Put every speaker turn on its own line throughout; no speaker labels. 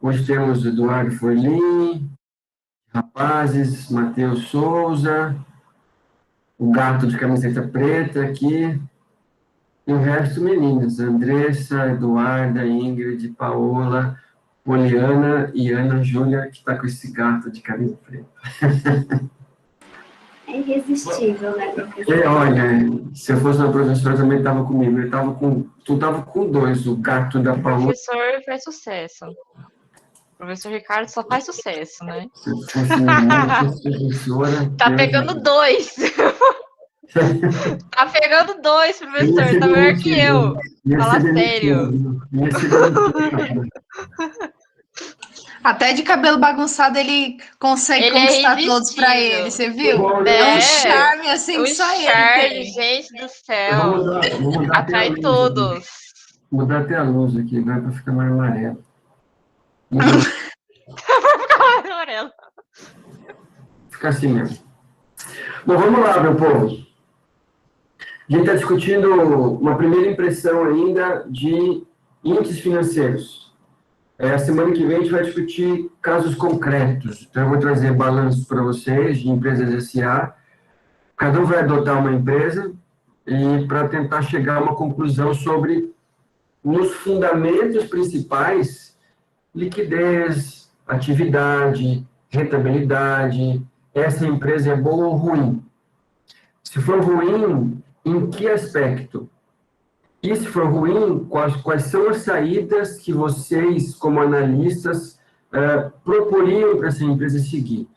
Hoje temos Eduardo Forlim, Rapazes, Matheus Souza, o gato de camiseta preta aqui, e o resto meninas, Andressa, Eduarda, Ingrid, Paola, Poliana e Ana Júlia, que está com esse gato de camisa preta.
É irresistível, né, professor?
Olha, se eu fosse uma professora também estava comigo. Tu estava com dois, o gato da
O
Paola.
professor faz sucesso. O professor Ricardo só faz sucesso, né?
Se fosse minha professora...
Tá pegando 2. Tá pegando 2, professor. Tá melhor que eu. Fala sério.
Até de cabelo bagunçado ele consegue
Ele
conquistar
é
todos pra ele, você viu?
É.
É um charme assim
um
que só
charme,
ele tem.
gente do céu.
Vou mudar
Atrai
até a luz
todos.
aqui. Mudar até a luz aqui, agora para ficar mais amarelo.
Amarelo.
Fica assim mesmo. Bom, vamos lá, meu povo. A gente está discutindo uma primeira impressão ainda de índices financeiros. A semana que vem a gente vai discutir casos concretos. Então, eu vou trazer balanços para vocês de empresas SA. Cada um vai adotar uma empresa e para tentar chegar a uma conclusão sobre nos fundamentos principais, liquidez, atividade, rentabilidade, essa empresa é boa ou ruim? Se for ruim, em que aspecto? E se for ruim, quais são as saídas que vocês, como analistas, proporiam para essa empresa seguir?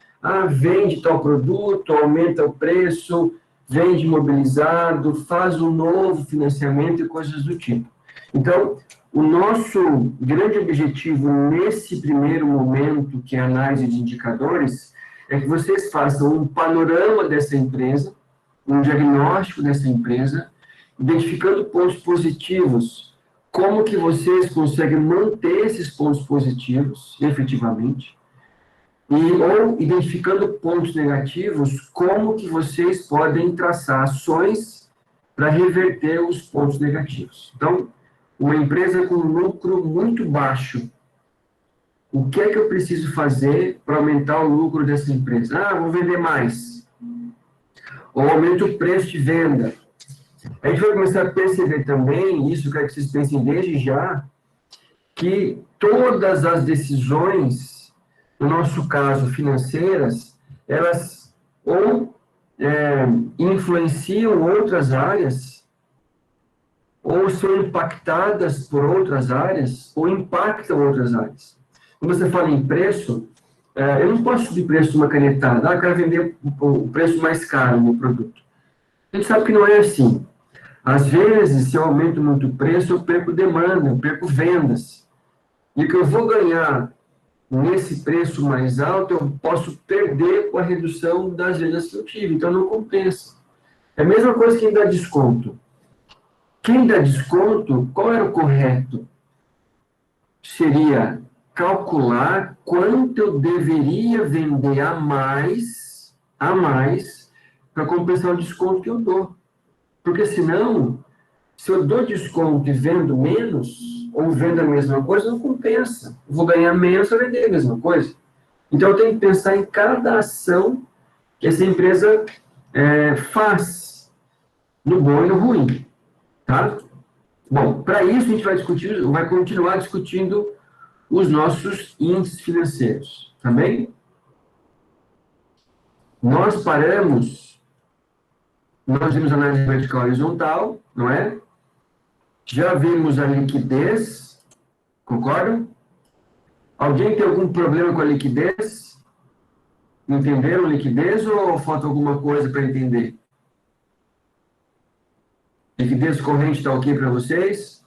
Vende tal produto, aumenta o preço, vende imobilizado, faz um novo financiamento e coisas do tipo. Então, o nosso grande objetivo nesse primeiro momento, que é a análise de indicadores, é que vocês façam um panorama dessa empresa, um diagnóstico dessa empresa, identificando pontos positivos, como que vocês conseguem manter esses pontos positivos, efetivamente, ou identificando pontos negativos, como que vocês podem traçar ações para reverter os pontos negativos. Então, uma empresa com lucro muito baixo, o que é que eu preciso fazer para aumentar o lucro dessa empresa? Vou vender mais. Ou aumento o preço de venda. A gente vai começar a perceber também, isso eu quero que vocês pensem desde já, que todas as decisões, no nosso caso, financeiras, elas ou influenciam outras áreas, ou são impactadas por outras áreas, ou impactam outras áreas. Quando você fala em preço, eu não posso subir preço de uma canetada. Eu quero vender o preço mais caro do produto. A gente sabe que não é assim. Às vezes, se eu aumento muito o preço, eu perco demanda, eu perco vendas. E o que eu vou ganhar nesse preço mais alto, eu posso perder com a redução das vendas que eu tive. Então, não compensa. É a mesma coisa que quem dá desconto. Quem dá desconto, qual era o correto? Seria calcular quanto eu deveria vender a mais, para compensar o desconto que eu dou. Porque senão, se eu dou desconto e vendo menos, ou vendo a mesma coisa, não compensa. Eu vou ganhar menos para vender a mesma coisa. Então, eu tenho que pensar em cada ação que essa empresa faz, no bom e no ruim. Tá? Bom, para isso a gente vai continuar discutindo os nossos índices financeiros, tá bem? Nós vimos a análise vertical e horizontal, não é? Já vimos a liquidez, concordam? Alguém tem algum problema com a liquidez? Entenderam a liquidez ou falta alguma coisa para entender? Liquidez corrente está ok para vocês?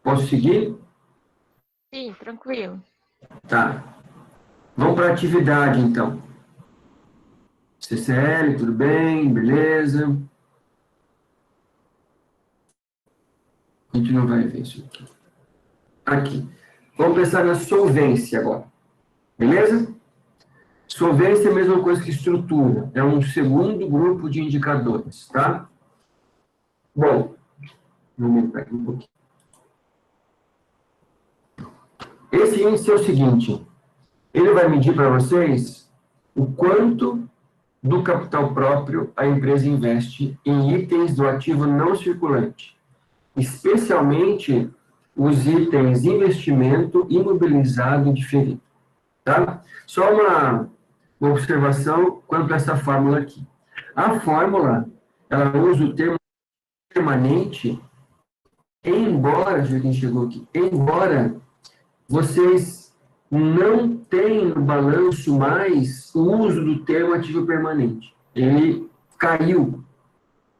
Posso seguir?
Sim, tranquilo.
Tá. Vamos para a atividade, então. CCL, tudo bem? Beleza? A gente não vai ver isso aqui. Aqui. Vamos pensar na solvência agora. Beleza? Solvência é a mesma coisa que estrutura. É um segundo grupo de indicadores, tá? Bom, vou aumentar aqui um pouquinho. Esse índice é o seguinte, ele vai medir para vocês o quanto do capital próprio a empresa investe em itens do ativo não circulante, especialmente os itens investimento, imobilizado e diferido. Tá? Só uma observação quanto a essa fórmula aqui. A fórmula, ela usa o termo permanente, embora, já que chegou aqui, embora vocês não tenham no balanço mais o uso do termo ativo permanente. Ele caiu.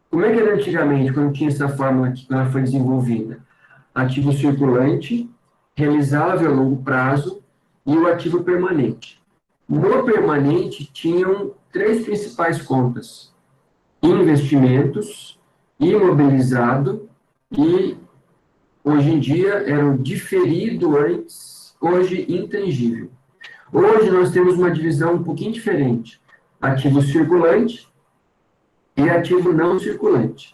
Como é que era antigamente, quando tinha essa fórmula aqui, quando ela foi desenvolvida? Ativo circulante, realizável a longo prazo e o ativo permanente. No permanente, tinham 3 principais contas: investimentos, imobilizado e, hoje em dia, era o diferido antes, hoje intangível. Hoje nós temos uma divisão um pouquinho diferente: ativo circulante e ativo não circulante.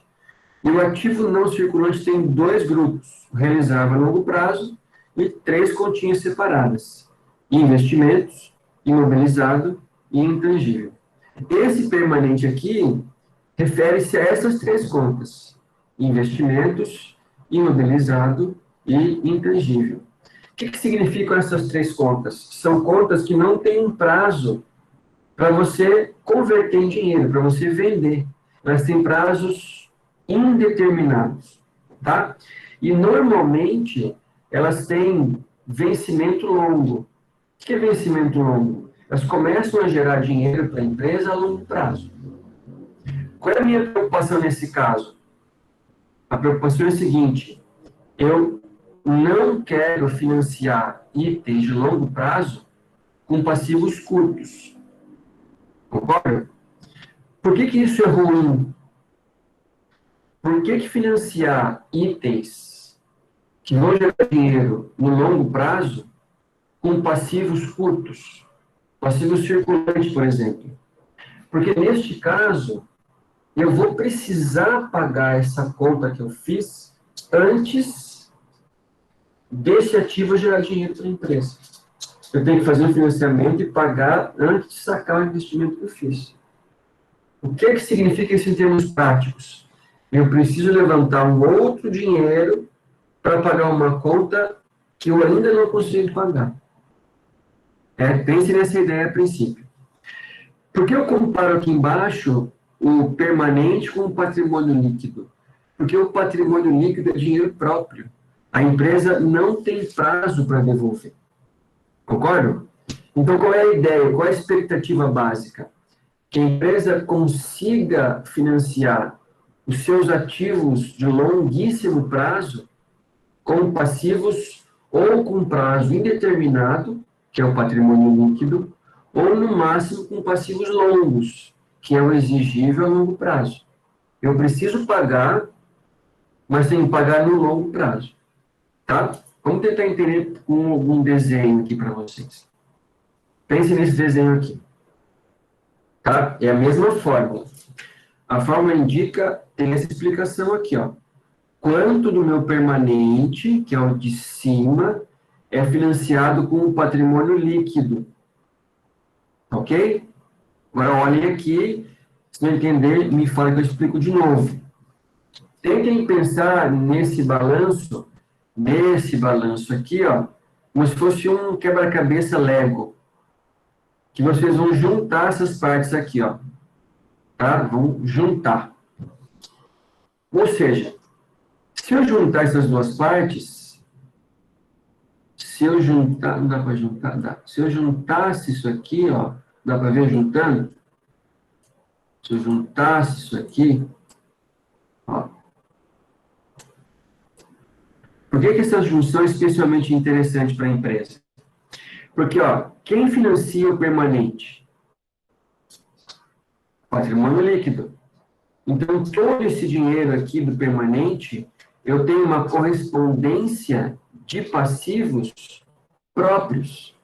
E o ativo não circulante tem 2 grupos: realizável a longo prazo e 3 continhas separadas: investimentos, imobilizado e intangível. Esse permanente aqui refere-se a essas 3 contas: investimentos, imobilizado e intangível. O que significam essas 3 contas? São contas que não têm um prazo para você converter em dinheiro, para você vender. Elas têm prazos indeterminados, tá? E, normalmente, elas têm vencimento longo. O que é vencimento longo? Elas começam a gerar dinheiro para a empresa a longo prazo. Qual é a minha preocupação nesse caso? A preocupação é a seguinte: eu não quero financiar itens de longo prazo com passivos curtos. Concorda? Por que isso é ruim? Por que financiar itens que vão gerar dinheiro no longo prazo com passivos curtos? Passivo circulante, por exemplo. Porque, neste caso, eu vou precisar pagar essa conta que eu fiz antes desse ativo gerar dinheiro para a empresa. Eu tenho que fazer um financiamento e pagar antes de sacar o investimento que eu fiz. O que significa isso em termos práticos? Eu preciso levantar um outro dinheiro para pagar uma conta que eu ainda não consigo pagar. Pense nessa ideia a princípio. Por que eu comparo aqui embaixo o permanente com o patrimônio líquido? Porque o patrimônio líquido é dinheiro próprio. A empresa não tem prazo para devolver. Concordo? Então, qual é a ideia? Qual é a expectativa básica? Que a empresa consiga financiar os seus ativos de longuíssimo prazo com passivos ou com prazo indeterminado, que é o patrimônio líquido, ou, no máximo, com passivos longos, que é o exigível a longo prazo. Eu preciso pagar, mas tenho que pagar no longo prazo. Tá? Vamos tentar entender com algum desenho aqui para vocês. Pense nesse desenho aqui. Tá? É a mesma fórmula. A fórmula indica, tem essa explicação aqui, ó. Quanto do meu permanente, que é o de cima, é financiado com o patrimônio líquido. Ok? Agora, olhem aqui. Se não entender, me fala que eu explico de novo. Tentem pensar nesse balanço aqui, ó, como se fosse um quebra-cabeça Lego. Que vocês vão juntar essas partes aqui, ó. Tá? Vão juntar. Ou seja, se eu juntar essas 2 partes, se eu juntar, não dá para juntar? Dá. Se eu juntasse isso aqui, ó, dá para ver juntando? Se eu juntasse isso aqui, ó. Por que essa junção é especialmente interessante para a empresa? Porque, ó, quem financia o permanente? Patrimônio líquido. Então, todo esse dinheiro aqui do permanente, eu tenho uma correspondência de passivos próprios,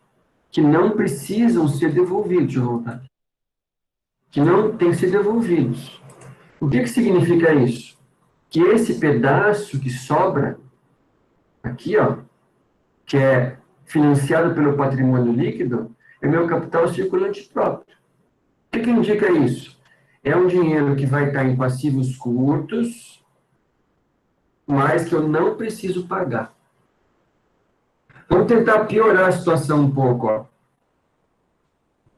que não precisam ser devolvidos, deixa eu voltar. Que não têm que ser devolvidos. O que significa isso? Que esse pedaço que sobra, aqui, ó, que é financiado pelo patrimônio líquido, é meu capital circulante próprio. O que indica isso? É um dinheiro que vai estar em passivos curtos, mas que eu não preciso pagar. Vamos tentar piorar a situação um pouco. Ó.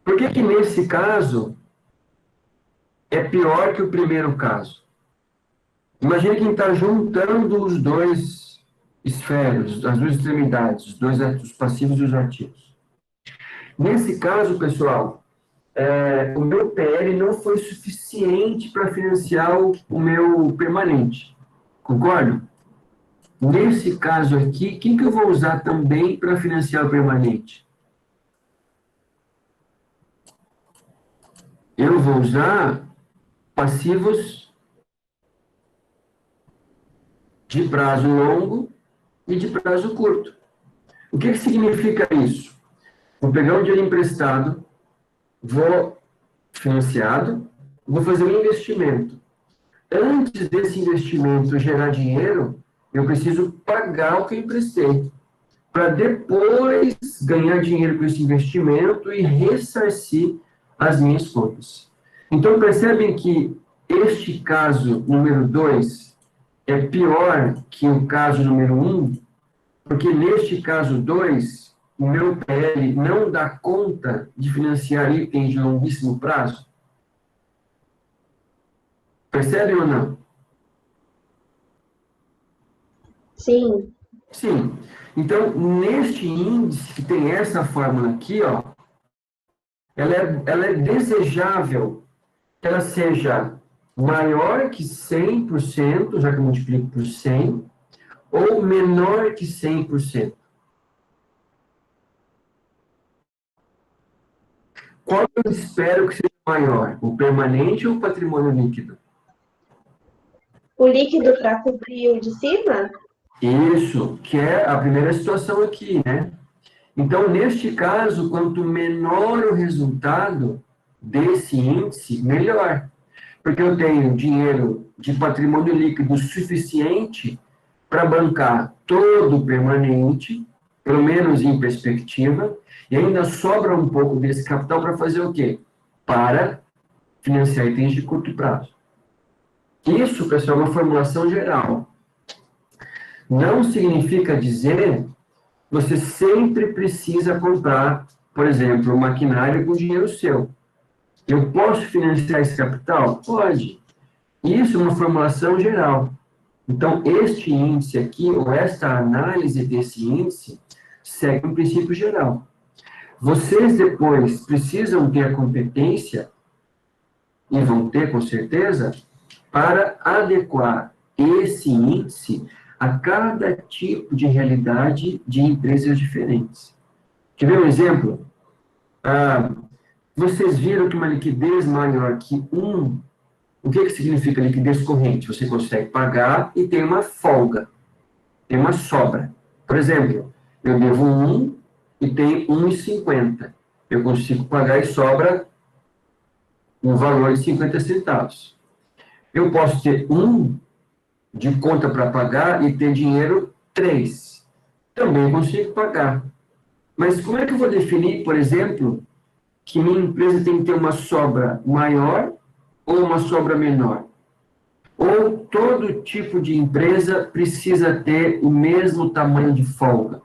Por que nesse caso é pior que o primeiro caso? Imagina quem está juntando os dois esferos, as duas extremidades, os passivos e os ativos. Nesse caso, pessoal, o meu PL não foi suficiente para financiar o meu permanente. Concordo? Nesse caso aqui, quem que eu vou usar também para financiar o permanente? Eu vou usar passivos de prazo longo e de prazo curto. O que significa isso? Vou pegar um dinheiro emprestado, vou financiado, vou fazer um investimento. Antes desse investimento gerar dinheiro, eu preciso pagar o que eu emprestei, para depois ganhar dinheiro com esse investimento e ressarcir as minhas contas. Então, percebem que este caso número 2 é pior que o caso número 1, porque neste caso 2, o meu PL não dá conta de financiar itens de longuíssimo prazo? Percebem ou não?
Sim.
Sim. Então, neste índice que tem essa fórmula aqui, ó, ela é desejável que ela seja maior que 100%, já que eu multiplico por 100, ou menor que 100%. Qual eu espero que seja maior? O permanente ou o patrimônio líquido?
O líquido para cobrir o de cima?
Isso, que é a primeira situação aqui, né? Então, neste caso, quanto menor o resultado desse índice, melhor. Porque eu tenho dinheiro de patrimônio líquido suficiente para bancar todo o permanente, pelo menos em perspectiva, e ainda sobra um pouco desse capital para fazer o quê? Para financiar itens de curto prazo. Isso, pessoal, é uma formulação geral. Não significa dizer que você sempre precisa comprar, por exemplo, um maquinário com dinheiro seu. Eu posso financiar esse capital? Pode. Isso é uma formulação geral. Então, este índice aqui, ou esta análise desse índice, segue um princípio geral. Vocês depois precisam ter a competência, e vão ter com certeza, para adequar esse índice a cada tipo de realidade de empresas diferentes. Quer ver um exemplo? Vocês viram que uma liquidez maior que 1, o que significa liquidez corrente? Você consegue pagar e tem uma folga, tem uma sobra. Por exemplo, eu devo 1 e tem 1,50. Eu consigo pagar e sobra um valor de 50 centavos. Eu posso ter 1 de conta para pagar e ter dinheiro 3. Também consigo pagar. Mas como é que eu vou definir, por exemplo, que minha empresa tem que ter uma sobra maior ou uma sobra menor? Ou todo tipo de empresa precisa ter o mesmo tamanho de folga?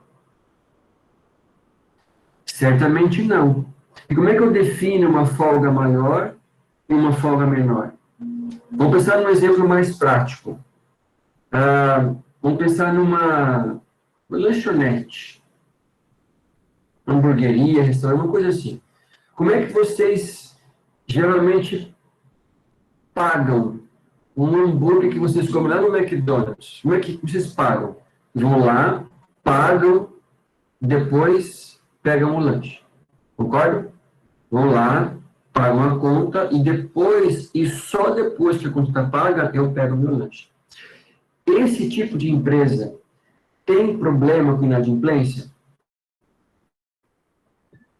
Certamente não. E como é que eu defino uma folga maior e uma folga menor? Vamos pensar num exemplo mais prático. Vamos pensar numa lanchonete, hamburgueria, restaurante, uma coisa assim. Como é que vocês geralmente pagam um hambúrguer que vocês comem lá no McDonald's? Como é que vocês pagam? Vão lá, pagam, depois pegam o lanche. Concorda? Vão lá, pagam a conta e depois, e só depois que a conta está paga, eu pego o meu lanche. Esse tipo de empresa tem problema com inadimplência?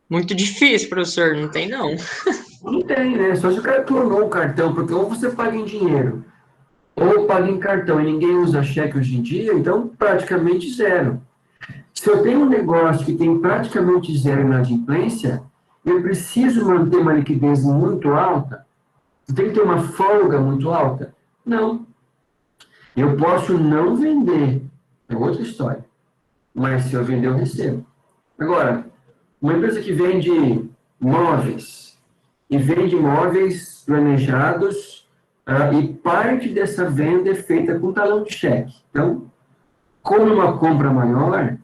Muito difícil, professor, não tem não.
Não tem, né? Só se o cara clonou o cartão, porque ou você paga em dinheiro, ou paga em cartão, e ninguém usa cheque hoje em dia, então praticamente zero. Se eu tenho um negócio que tem praticamente zero inadimplência, eu preciso manter uma liquidez muito alta? Tem que ter uma folga muito alta? Não. Eu posso não vender, é outra história. Mas se eu vender, eu recebo. Agora, uma empresa que vende móveis, e vende móveis planejados, e parte dessa venda é feita com talão de cheque. Então, como uma compra maior,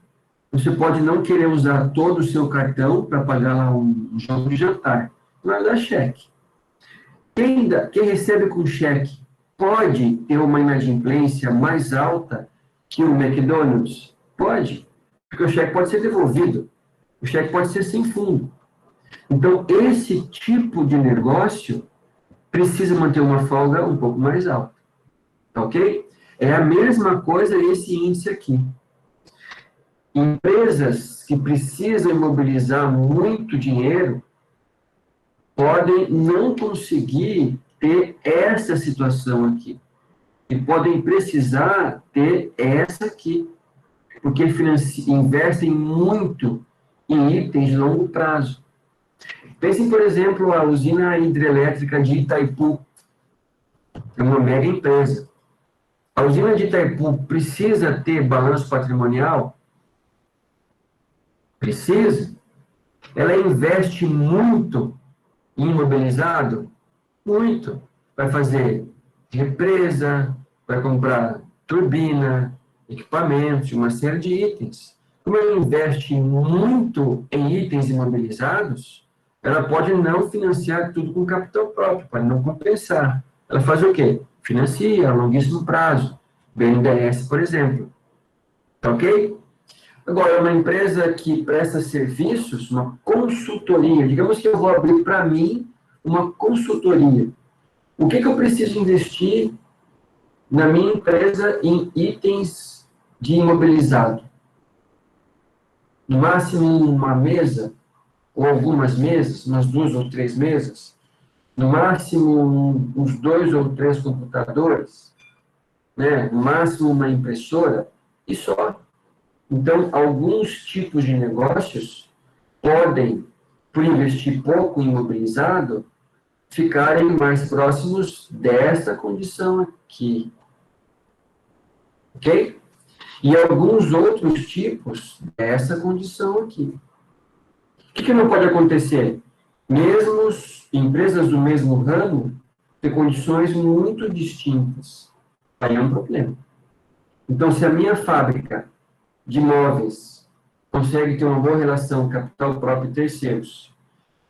você pode não querer usar todo o seu cartão para pagar lá um jogo de jantar. Vai dar cheque. Quem recebe com cheque pode ter uma inadimplência mais alta que o McDonald's? Pode, porque o cheque pode ser devolvido. O cheque pode ser sem fundo. Então, esse tipo de negócio precisa manter uma folga um pouco mais alta. Tá ok? É a mesma coisa esse índice aqui. Empresas que precisam imobilizar muito dinheiro podem não conseguir ter essa situação aqui. E podem precisar ter essa aqui. Porque investem muito em itens de longo prazo. Pensem, por exemplo, a usina hidrelétrica de Itaipu. É uma mega empresa. A usina de Itaipu precisa ter balanço patrimonial? Precisa. Ela investe muito em imobilizado? Muito. Vai fazer represa, vai comprar turbina, equipamentos, uma série de itens. Como ela investe muito em itens imobilizados, ela pode não financiar tudo com capital próprio, para não compensar. Ela faz o quê? Financia a longuíssimo prazo. BNDES, por exemplo. Tá ok? Agora, uma empresa que presta serviços, uma consultoria, digamos que eu vou abrir para mim uma consultoria. O que eu preciso investir na minha empresa em itens de imobilizado? No máximo uma mesa, ou algumas mesas, umas 2 ou 3 mesas, no máximo uns 2 ou 3 computadores, né? No máximo uma impressora, e só. Então, alguns tipos de negócios podem, por investir pouco em imobilizado, ficarem mais próximos dessa condição aqui. Ok? E alguns outros tipos dessa condição aqui. O que não pode acontecer? Mesmo empresas do mesmo ramo ter condições muito distintas. Aí é um problema. Então, se a minha fábrica de móveis consegue ter uma boa relação capital próprio e terceiros,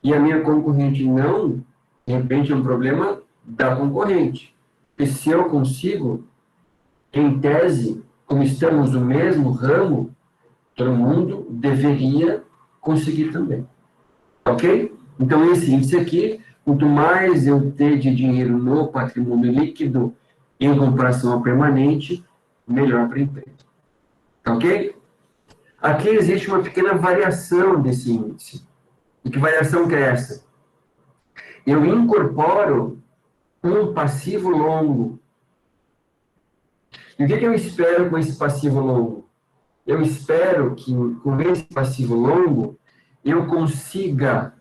e a minha concorrente não, de repente é um problema da concorrente. E se eu consigo, em tese, como estamos no mesmo ramo, todo mundo deveria conseguir também. Ok? Então, esse índice aqui, quanto mais eu ter de dinheiro no patrimônio líquido em comparação ao permanente, melhor para a empresa. Ok? Aqui existe uma pequena variação desse índice. E que variação que é essa? Eu incorporo um passivo longo. E o que eu espero com esse passivo longo? Eu espero que, com esse passivo longo, eu consiga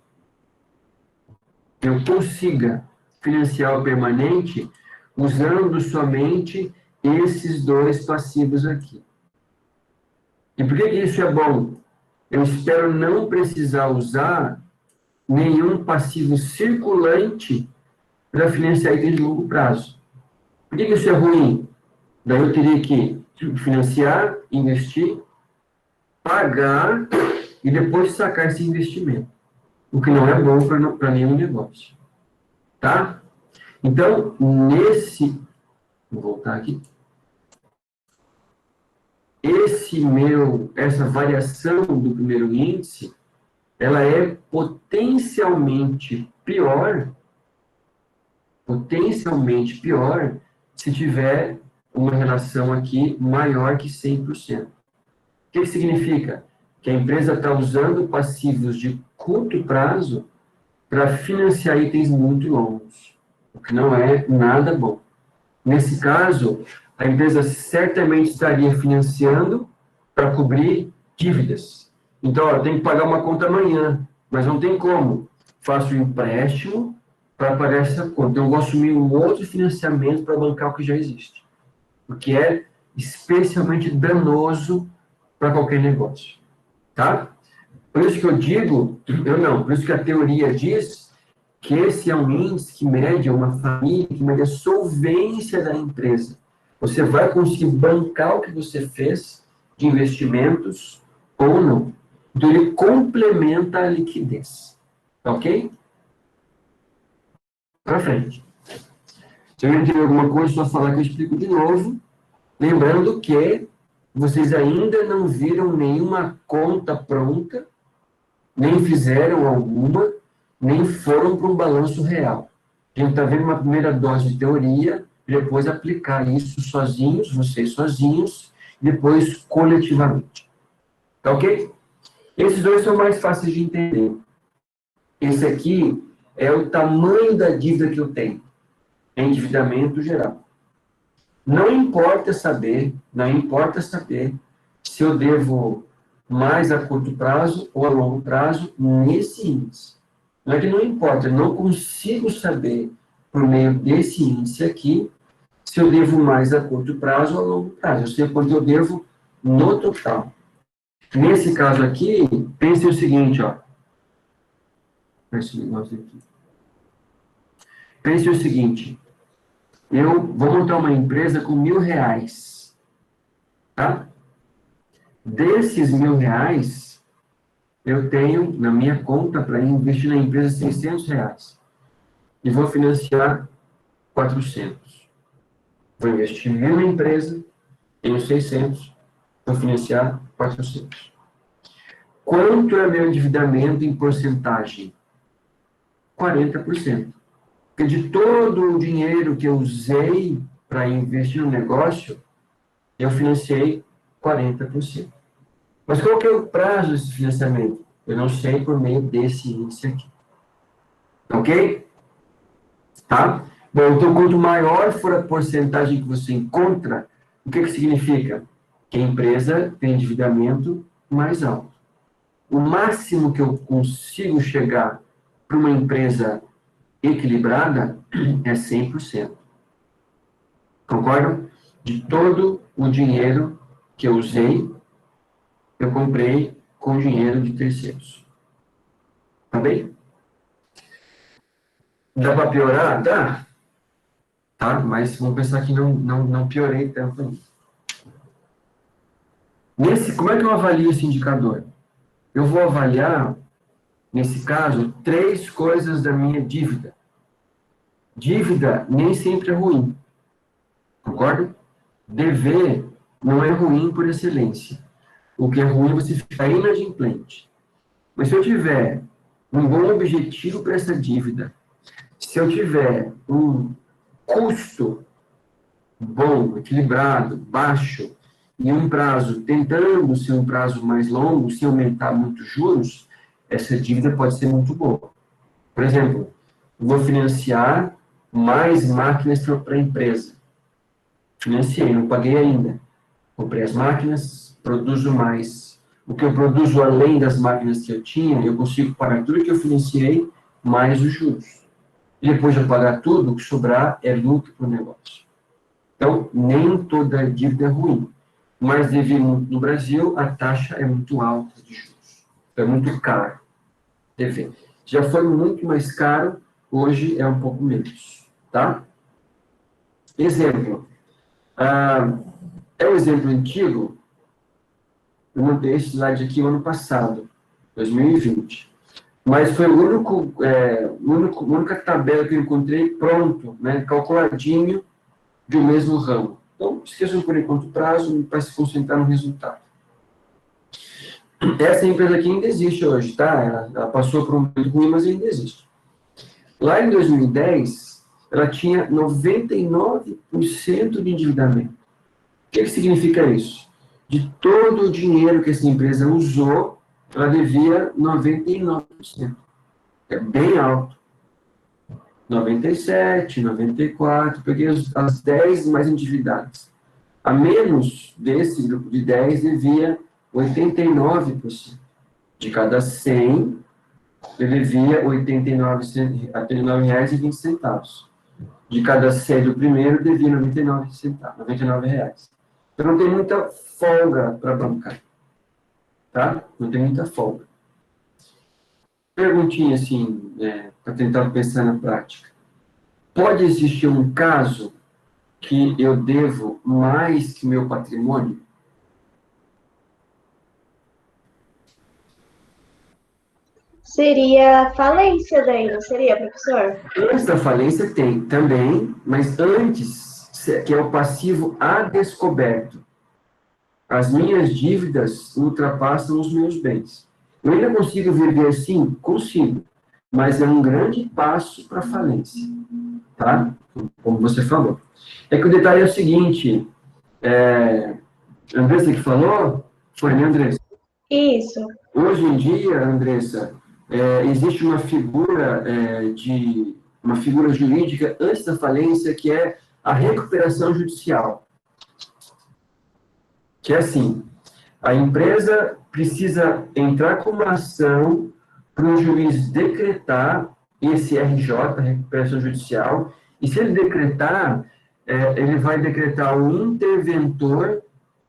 financiar o permanente usando somente esses 2 passivos aqui. E por que isso é bom? Eu espero não precisar usar nenhum passivo circulante para financiar itens de longo prazo. Por que isso é ruim? Daí eu teria que financiar, investir, pagar e depois sacar esse investimento. O que não é bom para nenhum negócio. Tá? Então, vou voltar aqui. Essa variação do primeiro índice, ela é potencialmente pior se tiver uma relação aqui maior que 100%. O que significa? Que a empresa está usando passivos de curto prazo para financiar itens muito longos, o que não é nada bom. Nesse caso, a empresa certamente estaria financiando para cobrir dívidas. Então, ó, eu tenho que pagar uma conta amanhã, mas não tem como. Faço um empréstimo para pagar essa conta. Então, eu vou assumir um outro financiamento para bancar o que já existe. O que é especialmente danoso para qualquer negócio. Tá? Por isso que eu digo, por isso que a teoria diz que esse é um índice que mede uma família, que mede a solvência da empresa. Você vai conseguir bancar o que você fez de investimentos ou não. Então, ele complementa a liquidez. Ok? Para frente. Se eu entender alguma coisa, só falar que eu explico de novo. Lembrando que vocês ainda não viram nenhuma conta pronta, nem fizeram alguma, nem foram para um balanço real. A gente está vendo uma primeira dose de teoria, depois aplicar isso sozinhos, vocês sozinhos, depois coletivamente. Tá ok? Esses dois são mais fáceis de entender. Esse aqui é o tamanho da dívida que eu tenho. Endividamento geral. Não importa saber se eu devo mais a curto prazo ou a longo prazo nesse índice. Não é que não importa, eu não consigo saber, por meio desse índice aqui, se eu devo mais a curto prazo ou a longo prazo. Eu sei quanto eu devo no total. Nesse caso aqui, pense o seguinte, ó. Pense o seguinte, eu vou montar uma empresa com R$1.000, tá? Desses R$1.000, eu tenho na minha conta para investir na empresa R$600 e vou financiar 400. Vou investir 1.000 na empresa, tenho 600, vou financiar 400. Quanto é meu endividamento em porcentagem? 40%. Porque de todo o dinheiro que eu usei para investir no negócio, eu financiei 40%. Mas qual que é o prazo desse financiamento? Eu não sei por meio desse índice aqui. Ok? Tá? Bom, então, quanto maior for a porcentagem que você encontra, o que significa? Que a empresa tem endividamento mais alto. O máximo que eu consigo chegar para uma empresa equilibrada é 100%. Concordam? De todo o dinheiro que eu usei, eu comprei com dinheiro de terceiros. Tá bem? Dá para piorar? Dá. Tá? Mas vamos pensar que não piorei tanto. Como é que eu avalio esse indicador? Eu vou avaliar, nesse caso, 3 coisas da minha dívida. Dívida nem sempre é ruim. Concorda? Dever não é ruim por excelência. O que é ruim é você ficar inadimplente. Mas se eu tiver um bom objetivo para essa dívida, se eu tiver um custo bom, equilibrado, baixo, e um prazo, tentando ser um prazo mais longo, sem aumentar muito juros, essa dívida pode ser muito boa. Por exemplo, eu vou financiar mais máquinas para a empresa. Financiei, não paguei ainda. Comprei as máquinas, produzo mais. O que eu produzo além das máquinas que eu tinha, eu consigo pagar tudo que eu financiei, mais os juros. E depois de eu pagar tudo, o que sobrar é lucro para o negócio. Então, nem toda dívida é ruim. Mas devido no Brasil, a taxa é muito alta de juros. É muito caro. Dever. Já foi muito mais caro, hoje é um pouco menos. Tá? Exemplo. É um exemplo antigo. Eu montei esse slide aqui no ano passado, 2020. Mas foi a única tabela que eu encontrei pronto, né, calculadinho, de um mesmo ramo. Então, esqueçam por enquanto o prazo para se concentrar no resultado. Essa empresa aqui ainda existe hoje, tá? Ela passou por um momento ruim, mas ainda existe. Lá em 2010, ela tinha 99% de endividamento. O que significa isso? De todo o dinheiro que essa empresa usou, ela devia 99%. É bem alto. 97, 94, peguei as 10 mais endividadas. A menos desse grupo de 10 devia 89%. De cada 100, ele devia R$ 89,20. De cada 100 do primeiro, devia R$ 99 reais. Então, não tem muita folga para bancar. Tá? Não tem muita folga. Perguntinha assim, para tentar pensar na prática. Pode existir um caso que eu devo mais que meu patrimônio?
Seria falência daí, não seria, professor?
Antes da falência tem também, mas antes, que é o passivo a descoberto. As minhas dívidas ultrapassam os meus bens. Eu ainda consigo viver assim? Consigo. Mas é um grande passo para a falência. Tá? Como você falou. É que o detalhe é o seguinte, Andressa que falou? Foi, né, Andressa?
Isso.
Hoje em dia, Andressa, existe uma figura uma figura jurídica antes da falência, que é a recuperação judicial. Que é assim, a empresa precisa entrar com uma ação para o juiz decretar esse RJ, recuperação judicial, e se ele decretar, ele vai decretar um interventor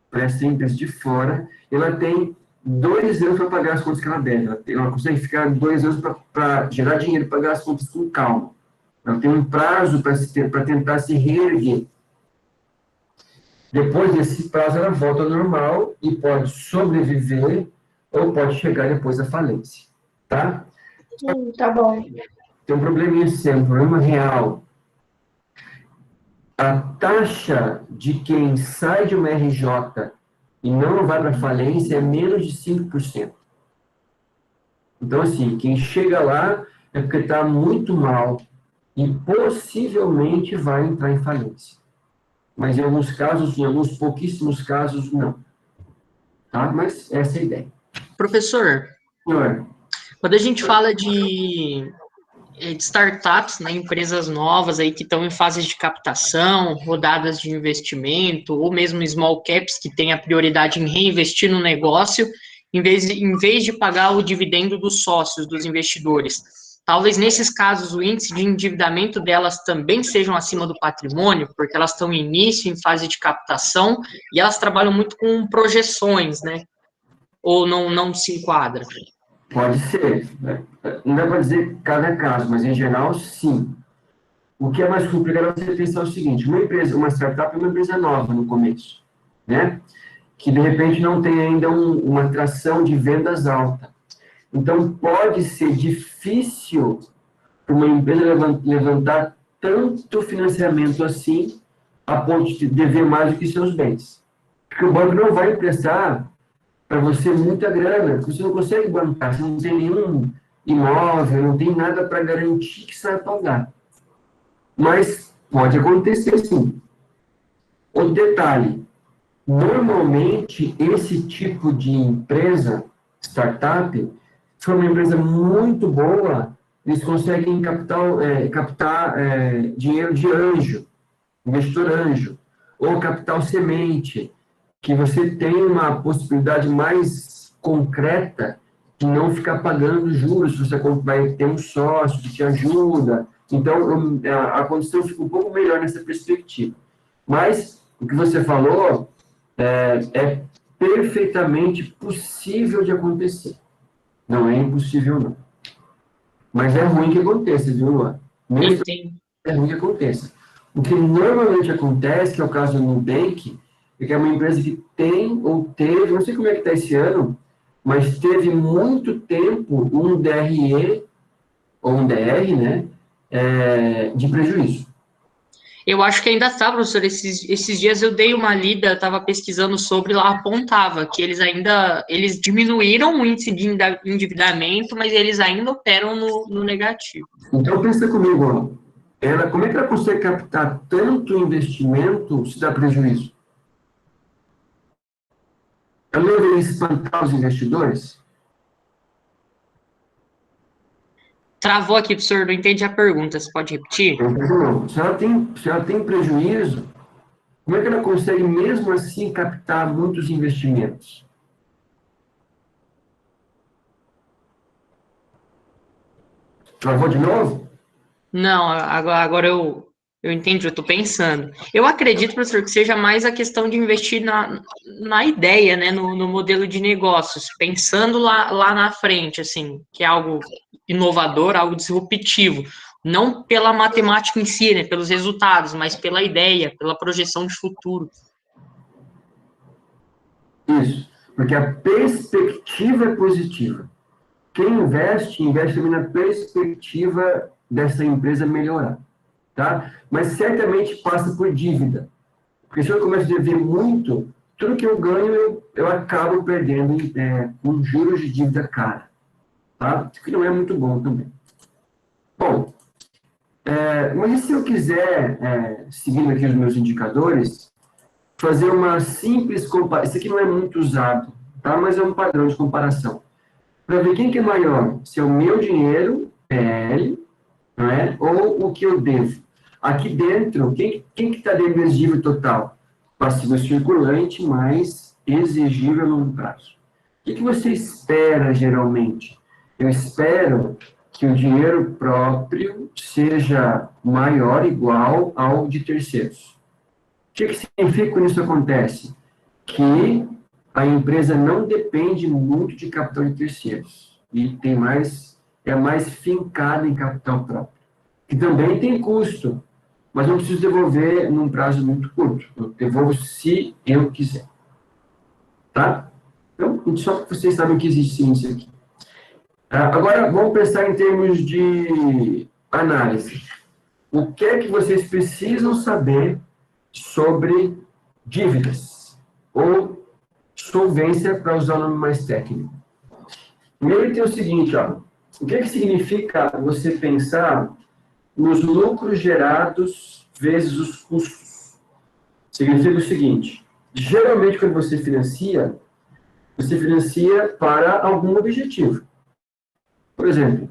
para essa empresa de fora, ela tem 2 anos para pagar as contas que ela deve. Ela consegue ficar 2 anos para gerar dinheiro, pagar as contas com calma. Ela tem um prazo para tentar se reerguer. Depois desse prazo, ela volta ao normal e pode sobreviver ou pode chegar depois à falência. Tá?
Tá bom.
Tem um probleminha sério, um problema real. A taxa de quem sai de uma RJ e não vai para a falência é menos de 5%. Então, assim, quem chega lá é porque está muito mal e possivelmente vai entrar em falência. Mas em alguns casos, em alguns pouquíssimos casos, não. Tá? Mas essa é a ideia.
Professor,
Senhor,
quando a gente fala de startups, né, empresas novas aí que estão em fase de captação, rodadas de investimento, ou mesmo small caps que têm a prioridade em reinvestir no negócio, em vez de pagar o dividendo dos sócios, dos investidores. Talvez nesses casos o índice de endividamento delas também sejam acima do patrimônio, porque elas estão em início, em fase de captação, e elas trabalham muito com projeções, né? Ou não se enquadra?
pode ser. Não dá para dizer cada caso, mas em geral, sim. O que é mais complicado é você pensar o seguinte: uma startup é uma empresa nova no começo, né? Que de repente não tem ainda uma atração de vendas alta. Então, pode ser difícil para uma empresa levantar tanto financiamento assim, a ponto de dever mais do que seus bens. Porque o banco não vai emprestar para você muita grana, porque você não consegue bancar, você não tem nenhum imóvel, não tem nada para garantir que você vai pagar. Mas pode acontecer sim. Outro detalhe, normalmente esse tipo de empresa, startup, se for uma empresa muito boa, eles conseguem captar dinheiro de anjo, investidor anjo, ou capital semente, que você tem uma possibilidade mais concreta de não ficar pagando juros, você vai ter um sócio que te ajuda. Então, a condição fica um pouco melhor nessa perspectiva. Mas, o que você falou é perfeitamente possível de acontecer. Não é impossível, não. Mas é ruim que aconteça, viu, Luan? Mesmo é ruim que aconteça. O que normalmente acontece, que é o caso do Nubank, é que é uma empresa que tem ou teve, não sei como é que está esse ano, mas teve muito tempo um DRE, ou um DR, né, de prejuízo.
Eu acho que ainda está, professor. Esses dias eu dei uma lida, estava pesquisando sobre, lá apontava que eles diminuíram o índice de endividamento, mas eles ainda operam no negativo.
Então, pensa comigo, como é que ela consegue captar tanto investimento se dá prejuízo? Ela não deveria espantar os investidores?
Travou aqui, professor, não entendi a pergunta. Você pode repetir?
Não. Se ela tem prejuízo, como é que ela consegue, mesmo assim, captar muitos investimentos? Travou de novo?
Não, agora eu entendi, eu estou pensando. Eu acredito, professor, que seja mais a questão de investir na ideia, né, no modelo de negócios, pensando lá na frente, assim, que é algo inovador, algo disruptivo. Não pela matemática em si, né, pelos resultados, mas pela ideia, pela projeção de futuro.
Isso, porque a perspectiva é positiva. Quem investe também na perspectiva dessa empresa melhorar, tá? Mas certamente passa por dívida. Porque se eu começo a dever muito, tudo que eu ganho, eu acabo perdendo com juros de dívida cara, tá? Isso que não é muito bom também. Bom, mas e se eu quiser, seguindo aqui os meus indicadores, fazer uma simples comparação, isso aqui não é muito usado, tá? Mas é um padrão de comparação. Para ver quem que é maior, se é o meu dinheiro, PL, não é? Ou o que eu devo. Aqui dentro, quem que está dentro do exigível total? Passivo circulante mais exigível a longo prazo. O que você espera, geralmente? Eu espero que o dinheiro próprio seja maior, igual ao de terceiros. O que significa quando isso acontece? Que a empresa não depende muito de capital de terceiros e é mais fincada em capital próprio. Que também tem custo, mas não preciso devolver num prazo muito curto. Eu devolvo se eu quiser. Tá? Então, só para vocês saberem que existe sim isso aqui. Agora, vamos pensar em termos de análise. O que é que vocês precisam saber sobre dívidas ou solvência, para usar o nome mais técnico? Primeiro tem o seguinte, ó, o que significa você pensar nos lucros gerados vezes os custos? Significa o seguinte, geralmente quando você financia para algum objetivo. Por exemplo,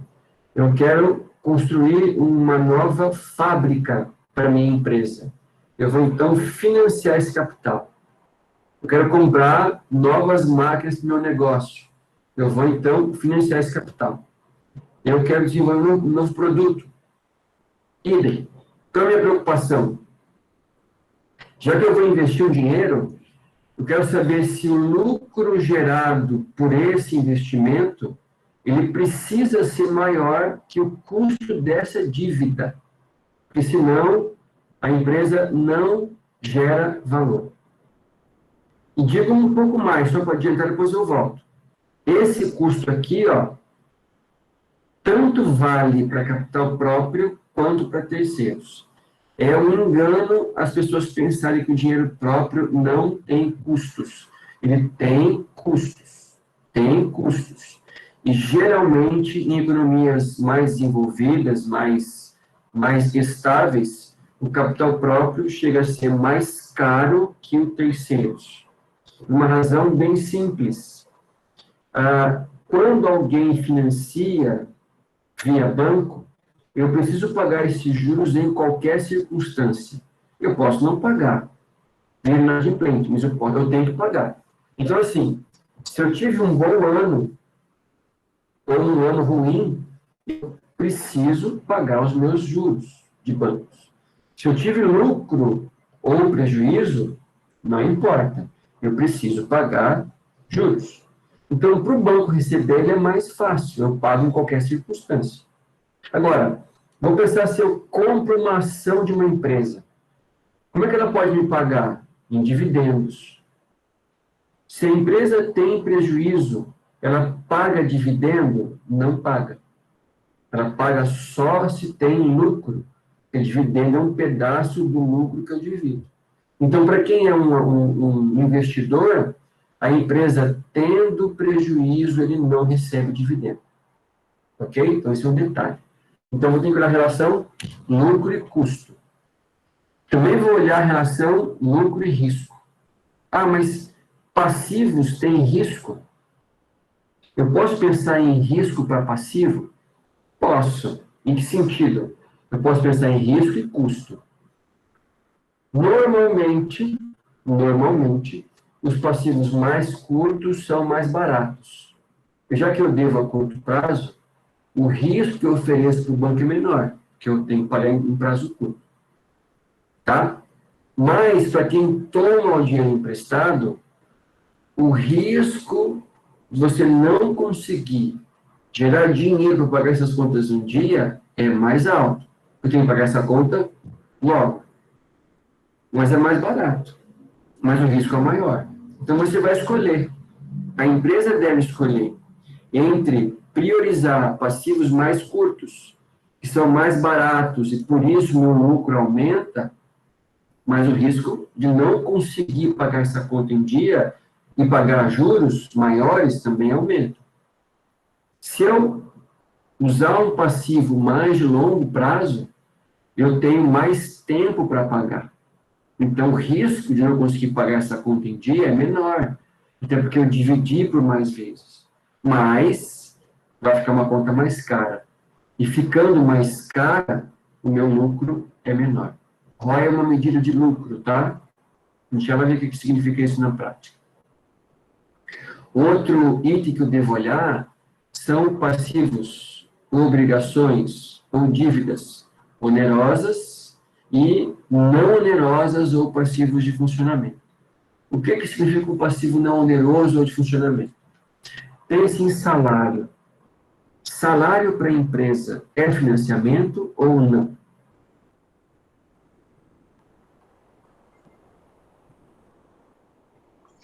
eu quero construir uma nova fábrica para minha empresa. Eu vou então financiar esse capital. Eu quero comprar novas máquinas para o meu negócio. Eu vou, então, financiar esse capital. Eu quero desenvolver um novo produto. Idem. Qual é a minha preocupação? Já que eu vou investir o dinheiro, eu quero saber se o lucro gerado por esse investimento, ele precisa ser maior que o custo dessa dívida. Porque, senão, a empresa não gera valor. E digo um pouco mais, só para adiantar, depois eu volto. Esse custo aqui, ó, tanto vale para capital próprio quanto para terceiros. É um engano as pessoas pensarem que o dinheiro próprio não tem custos. Ele tem custos. Tem custos. E, geralmente, em economias mais desenvolvidas, mais estáveis, o capital próprio chega a ser mais caro que o terceiros. Uma razão bem simples. Quando alguém financia via banco, eu preciso pagar esses juros em qualquer circunstância. Eu posso não pagar, é inadimplente, mas eu tenho que pagar. Então, assim, se eu tive um bom ano ou um ano ruim, eu preciso pagar os meus juros de bancos. Se eu tive lucro ou prejuízo, não importa. Eu preciso pagar juros. Então, para o banco receber, ele é mais fácil. Eu pago em qualquer circunstância. Agora, vamos pensar se eu compro uma ação de uma empresa. Como é que ela pode me pagar? Em dividendos. Se a empresa tem prejuízo, ela paga dividendo? Não paga. Ela paga só se tem lucro. Porque dividendo é um pedaço do lucro que eu divido. Então, para quem é um investidor, a empresa tendo prejuízo, ele não recebe dividendo. Ok? Então, esse é um detalhe. Então, vou ter que olhar a relação lucro e custo. Também vou olhar a relação lucro e risco. Mas passivos têm risco? Eu posso pensar em risco para passivo? Posso. Em que sentido? Eu posso pensar em risco e custo. Normalmente, os passivos mais curtos são mais baratos. Já que eu devo a curto prazo, o risco que eu ofereço para o banco é menor, que eu tenho que pagar em prazo curto. Tá? Mas, para quem toma o dinheiro emprestado, o risco de você não conseguir gerar dinheiro para pagar essas contas um dia é mais alto. Eu tenho que pagar essa conta logo. Mas é mais barato. Mas o risco é maior. Então, você vai escolher. A empresa deve escolher entre priorizar passivos mais curtos, que são mais baratos, e por isso meu lucro aumenta, mas o risco de não conseguir pagar essa conta em dia e pagar juros maiores também aumenta. Se eu usar um passivo mais de longo prazo, eu tenho mais tempo para pagar. Então, o risco de não conseguir pagar essa conta em dia é menor, até porque eu dividi por mais vezes. Mas vai ficar uma conta mais cara. E ficando mais cara, o meu lucro é menor. ROI é uma medida de lucro, tá? A gente já vai ver o que significa isso na prática. Outro item que eu devo olhar são passivos, obrigações ou dívidas onerosas e não onerosas ou passivos de funcionamento. O que significa um passivo não oneroso ou de funcionamento? Pense em salário. Salário para a empresa é financiamento ou não?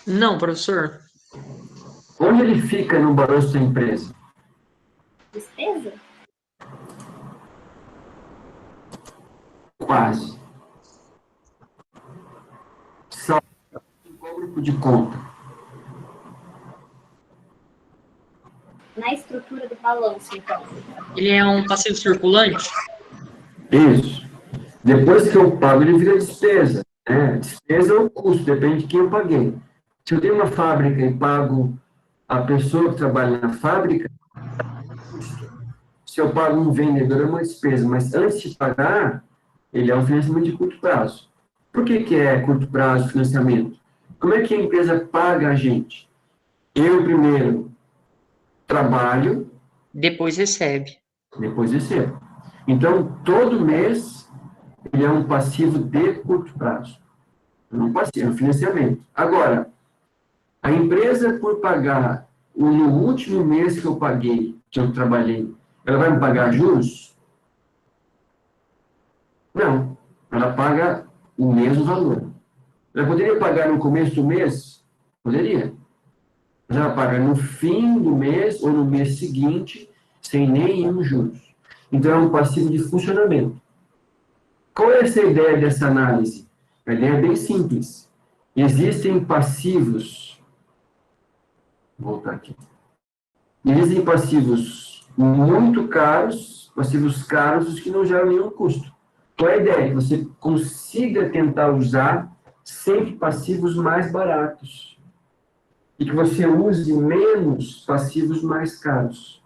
Não, professor.
Onde ele fica no balanço da empresa?
Despesa?
Quase. Salário em qual grupo de conta?
Na estrutura do balanço, então.
Ele é um passivo circulante?
Isso. Depois que eu pago, ele vira despesa. Né? Despesa é o custo, depende de quem eu paguei. Se eu tenho uma fábrica e pago a pessoa que trabalha na fábrica, se eu pago um vendedor, é uma despesa. Mas antes de pagar, ele é um financiamento de curto prazo. Por que é curto prazo financiamento? Como é que a empresa paga a gente? Eu primeiro trabalho,
Depois recebe.
depois recebo. Então, todo mês, ele é um passivo de curto prazo. Não passivo, é um financiamento. Agora, a empresa, por pagar no último mês que eu paguei, que eu trabalhei, ela vai me pagar juros? Não. Ela paga o mesmo valor. Ela poderia pagar no começo do mês? Poderia. Mas ela paga no fim do mês ou no mês seguinte, sem nenhum juros. Então, é um passivo de funcionamento. Qual é essa ideia dessa análise? A ideia é bem simples. Existem passivos. Vou voltar aqui. Existem passivos muito caros, passivos caros, os que não geram nenhum custo. Qual é a ideia? Que você consiga tentar usar sempre passivos mais baratos. E que você use menos passivos mais caros.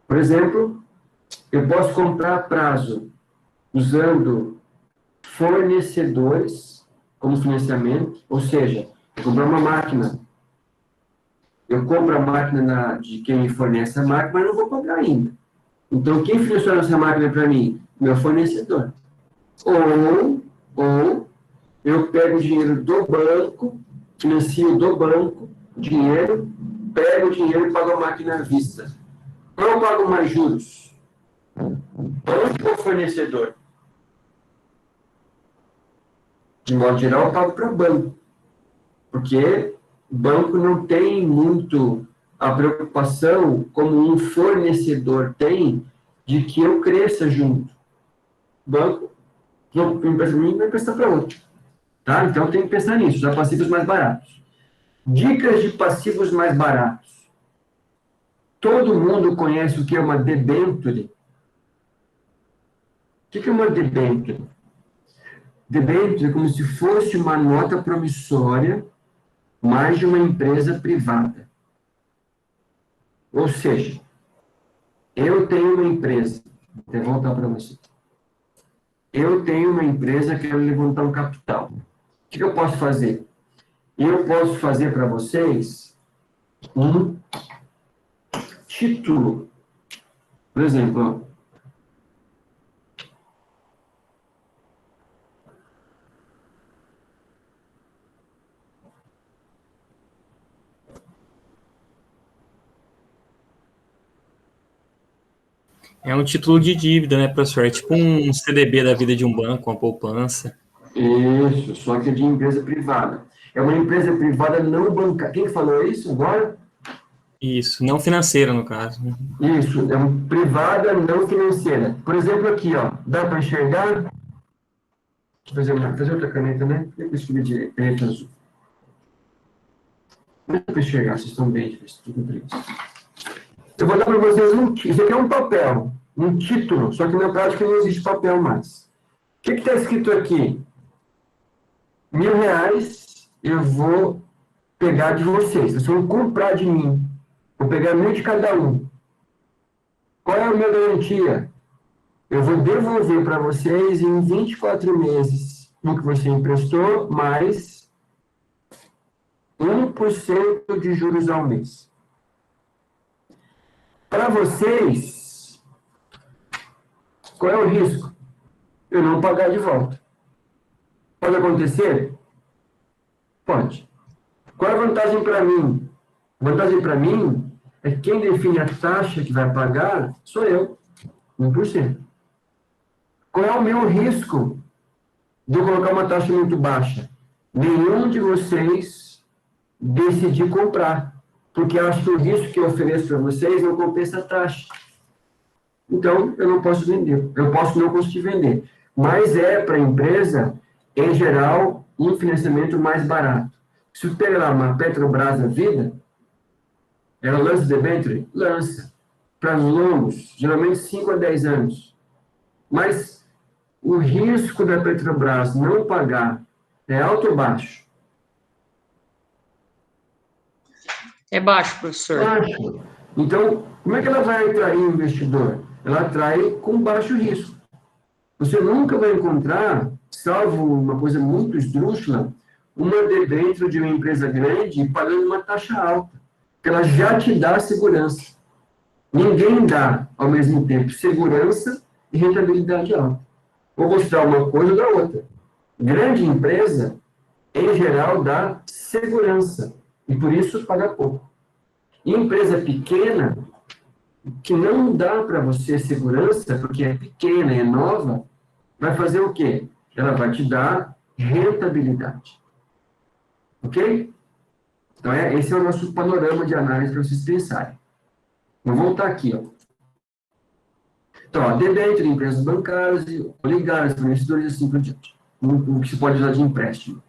Por exemplo, eu posso comprar a prazo usando fornecedores como financiamento, ou seja, comprar uma máquina. Eu compro a máquina de quem me fornece a máquina, mas não vou pagar ainda. Então, quem financiou essa máquina para mim? Meu fornecedor. Ou eu pego o dinheiro do banco, financio do banco, dinheiro, pego o dinheiro e pago a máquina à vista. Qual eu pago mais juros? Banco ou fornecedor? De modo geral, eu pago para o banco. Porque o banco não tem muito a preocupação, como um fornecedor tem, de que eu cresça junto. O banco não empresta para mim, vai emprestar para outro. Tá? Então, tem que pensar nisso, usar passivos mais baratos. Dicas de passivos mais baratos. Todo mundo conhece o que é uma debênture? O que é uma debênture? Debênture é como se fosse uma nota promissória, mais de uma empresa privada. Ou seja, eu tenho uma empresa, vou até voltar para você. Eu tenho uma empresa, quero levantar um capital. O que eu posso fazer? Eu posso fazer para vocês um título Por exemplo, ó,
É um título de dívida, né, professor? É tipo um CDB da vida de um banco, uma poupança.
isso, só que é de empresa privada. É uma empresa privada não bancária. Quem que falou isso agora?
Isso, não financeira, no caso.
Isso, é uma privada não financeira. Por exemplo, aqui, ó, dá para enxergar? Deixa eu fazer outra caneta, né? Por que eu escrevi de caneta azul? Não dá para enxergar, vocês estão bem, tudo bem. Eu vou dar para vocês isso aqui é um papel, um título, só que na prática não existe papel mais. O que está escrito aqui? R$ 1.000 eu vou pegar de vocês, vocês vão comprar de mim. Vou pegar 1.000 de cada um. Qual é a minha garantia? Eu vou devolver para vocês em 24 meses o que você emprestou, mais 1% de juros ao mês. Para vocês, qual é o risco? Eu não pagar de volta. Pode acontecer? Pode. Qual é a vantagem para mim? A vantagem para mim é que quem define a taxa que vai pagar sou eu, 1%. Qual é o meu risco de eu colocar uma taxa muito baixa? Nenhum de vocês decidir comprar, porque acho que o risco que eu ofereço para vocês não compensa a taxa. Então, eu não posso vender. Eu posso não conseguir vender. Mas para a empresa, em geral, um financiamento mais barato. Se você pegar lá uma Petrobras da vida, ela lança debênture? Lança. Para longos, geralmente 5 a 10 anos. Mas o risco da Petrobras não pagar é alto ou baixo?
É baixo, professor.
Baixo. Então, como é que ela vai atrair o investidor? Ela atrai com baixo risco. Você nunca vai encontrar, salvo uma coisa muito esdrúxula, uma debênture de uma empresa grande pagando uma taxa alta, porque ela já te dá segurança. Ninguém dá, ao mesmo tempo, segurança e rentabilidade alta. Vou mostrar uma coisa ou da outra. Grande empresa, em geral, dá segurança, e por isso paga pouco. E empresa pequena, que não dá para você segurança, porque é pequena e é nova, vai fazer o quê? Ela vai te dar rentabilidade. Ok? Então, esse é o nosso panorama de análise para vocês pensarem. Vou voltar aqui, ó. Então, ó, debênture, empresas bancárias, oligarcas, fornecedores e assim por diante. O que se pode usar de empréstimo.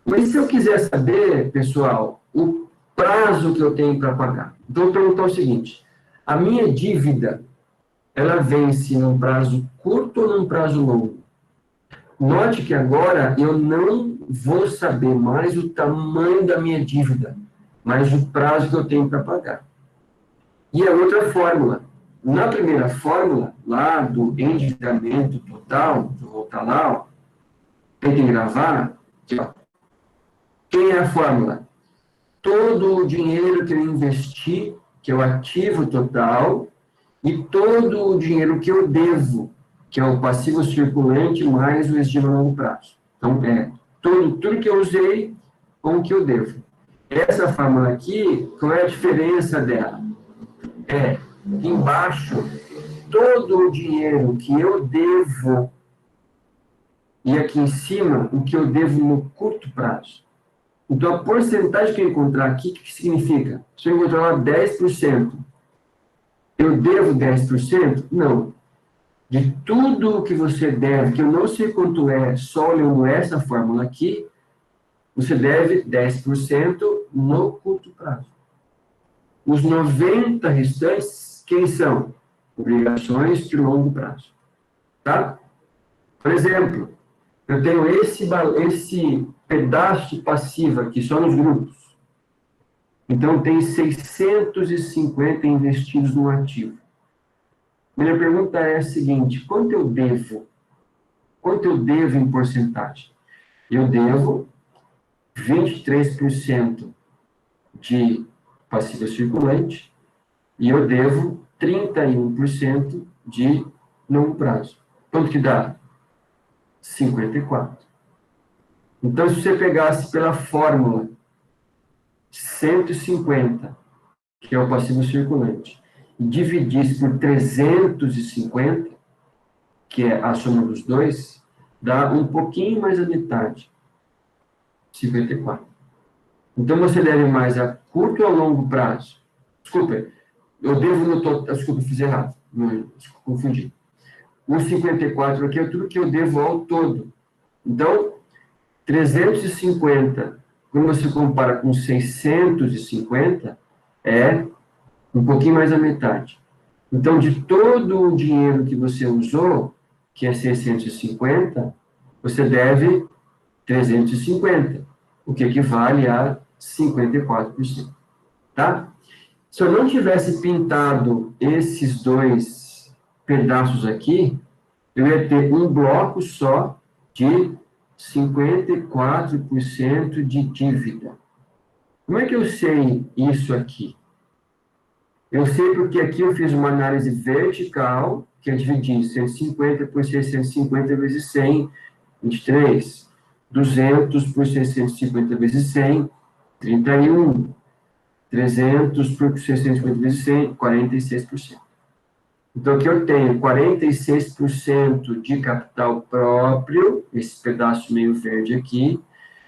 Mas se eu quiser saber, pessoal, o prazo que eu tenho para pagar. Então, eu vou perguntar o seguinte. A minha dívida, ela vence num prazo curto ou num prazo longo? Note que agora eu não vou saber mais o tamanho da minha dívida, mas o prazo que eu tenho para pagar. E a outra fórmula. Na primeira fórmula, lá do endividamento total, vou voltar lá, ó, tentem gravar, aqui, ó. Quem é a fórmula? Todo o dinheiro que eu investi, que é o ativo total, e todo o dinheiro que eu devo, que é o passivo circulante mais o estímulo a longo prazo. Então, tudo que eu usei com o que eu devo. Essa fórmula aqui, qual é a diferença dela? Embaixo, todo o dinheiro que eu devo, e aqui em cima, o que eu devo no curto prazo. Então, a porcentagem que eu encontrar aqui, o que significa? Se eu encontrar lá 10%, eu devo 10%? Não. De tudo que você deve, que eu não sei quanto é, só olhando essa fórmula aqui, você deve 10% no curto prazo. Os 90 restantes, quem são? Obrigações de longo prazo. Tá? Por exemplo, eu tenho esse pedaço passivo aqui, só nos grupos. Então, tem 650 investidos no ativo. Minha pergunta é a seguinte, quanto eu devo? Quanto eu devo em porcentagem? Eu devo 23% de passivo circulante e eu devo 31% de longo prazo. Quanto que dá? 54. Então, se você pegasse pela fórmula 150, que é o passivo circulante, e dividisse por 350, que é a soma dos dois, dá um pouquinho mais da metade, 54. Então, você deve mais a curto ou a longo prazo? Desculpa, eu devo no total... Desculpa, fiz errado. Confundi. O 54 aqui é tudo que eu devo ao todo. Então, 350, quando você compara com 650, é um pouquinho mais da metade. Então, de todo o dinheiro que você usou, que é 650, você deve 350, o que equivale a 54%. Tá? Se eu não tivesse pintado esses dois pedaços aqui, eu ia ter um bloco só de 54% de dívida. Como é que eu sei isso aqui? Eu sei porque aqui eu fiz uma análise vertical, que é dividir 150 por 650 vezes 100, 23. 200 por 650 vezes 100, 31. 300 por 650 vezes 100, 46%. Então, aqui eu tenho 46% de capital próprio, esse pedaço meio verde aqui,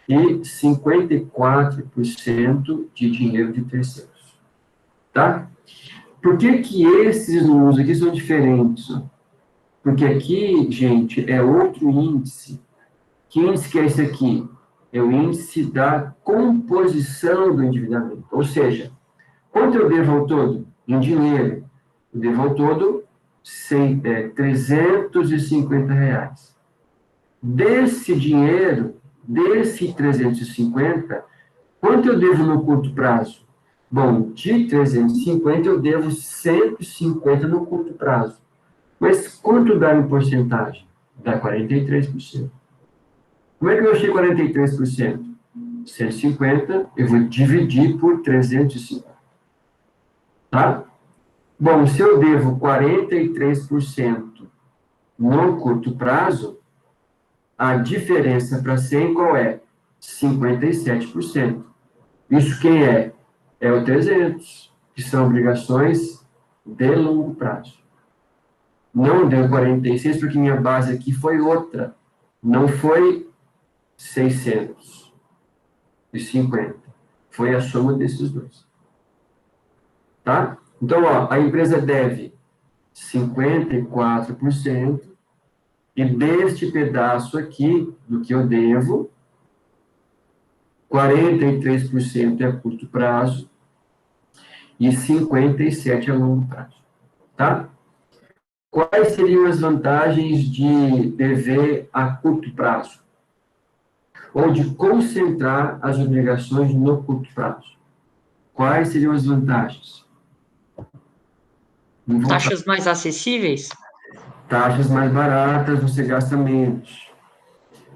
e 54% de dinheiro de terceiros. Tá? Por que que esses números aqui são diferentes? Porque aqui, gente, é outro índice. Que índice que é esse aqui? É o índice da composição do endividamento. Ou seja, quanto eu devo ao todo? Em dinheiro. Eu devo ao todo R$350. Desse dinheiro, desse 350, quanto eu devo no curto prazo? Bom, de 350 eu devo 150 no curto prazo. Mas quanto dá em porcentagem? Dá 43%. Como é que eu achei 43%? 150, eu vou dividir por 350. Tá? Bom, se eu devo 43% no curto prazo, a diferença para 100 qual é? 57%. Isso quem é? É o 300, que são obrigações de longo prazo. Não deu 46 porque minha base aqui foi outra. Não foi 650. Foi a soma desses dois. Tá? Então, ó, a empresa deve 54%, e deste pedaço aqui, do que eu devo, 43% é a curto prazo e 57% a longo prazo. Tá? Quais seriam as vantagens de dever a curto prazo? Ou de concentrar as obrigações no curto prazo? Quais seriam as vantagens?
Taxas mais acessíveis?
Taxas mais baratas, você gasta menos.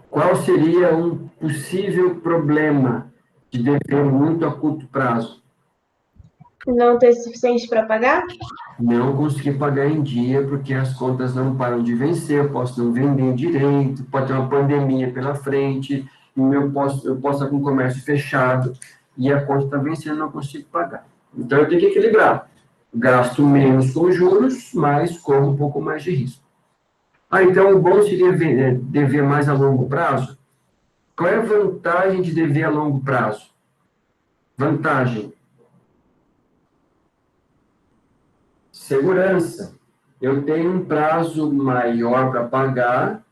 Qual seria um possível problema de dever muito a curto prazo?
Não ter suficiente para pagar?
Não conseguir pagar em dia, porque as contas não param de vencer, eu posso não vender direito, pode ter uma pandemia pela frente, e eu posso estar com o comércio fechado, e a conta está vencendo, não consigo pagar. Então, eu tenho que equilibrar. Gasto menos com juros, mas corro um pouco mais de risco. Então, o bom seria dever mais a longo prazo? Qual é a vantagem de dever a longo prazo? Vantagem. Segurança. Eu tenho um prazo maior para pagar.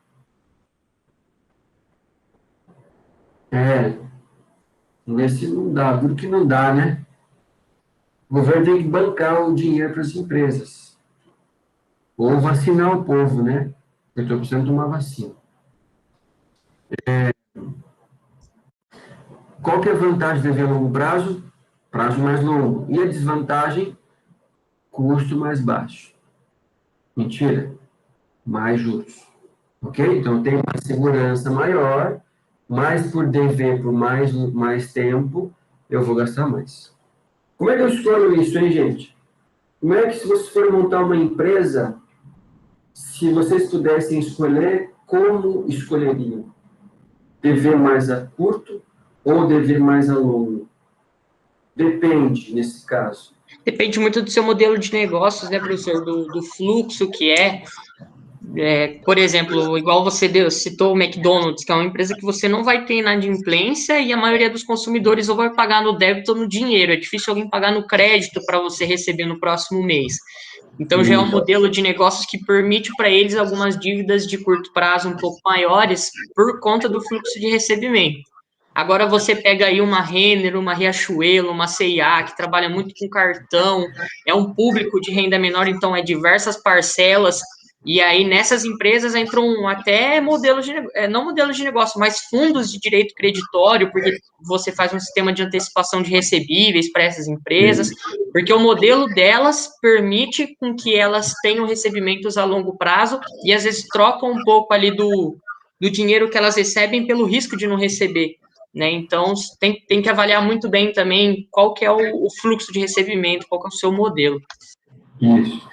Vamos ver se não dá. Duro que não dá, né? O governo tem que bancar o dinheiro para as empresas. Ou vacinar o povo, né? Eu estou precisando tomar vacina. Qual que é a vantagem de dever a longo prazo? Prazo mais longo. E a desvantagem? Custo mais baixo. Mentira. Mais juros. Ok? Então, tem uma segurança maior, mas por dever por mais tempo, eu vou gastar mais. Como é que eu escolho isso, hein, gente? Como é que, se vocês forem montar uma empresa, se vocês pudessem escolher, como escolheriam? Dever mais a curto ou dever mais a longo? Depende, nesse caso.
Depende muito do seu modelo de negócios, né, professor? Do fluxo que é. Por exemplo, igual citou o McDonald's, que é uma empresa que você não vai ter inadimplência e a maioria dos consumidores ou vai pagar no débito ou no dinheiro. É difícil alguém pagar no crédito para você receber no próximo mês. Então, já é um modelo de negócios que permite para eles algumas dívidas de curto prazo um pouco maiores por conta do fluxo de recebimento. Agora, você pega aí uma Renner, uma Riachuelo, uma C&A, que trabalha muito com cartão, é um público de renda menor, então é diversas parcelas, e aí nessas empresas entram até modelos de, não modelos de negócio, mas fundos de direito creditório, porque você faz um sistema de antecipação de recebíveis para essas empresas, porque o modelo delas permite com que elas tenham recebimentos a longo prazo e às vezes trocam um pouco ali do dinheiro que elas recebem pelo risco de não receber, né? Então, tem que avaliar muito bem também qual que é o fluxo de recebimento, qual que é o seu modelo.
Isso.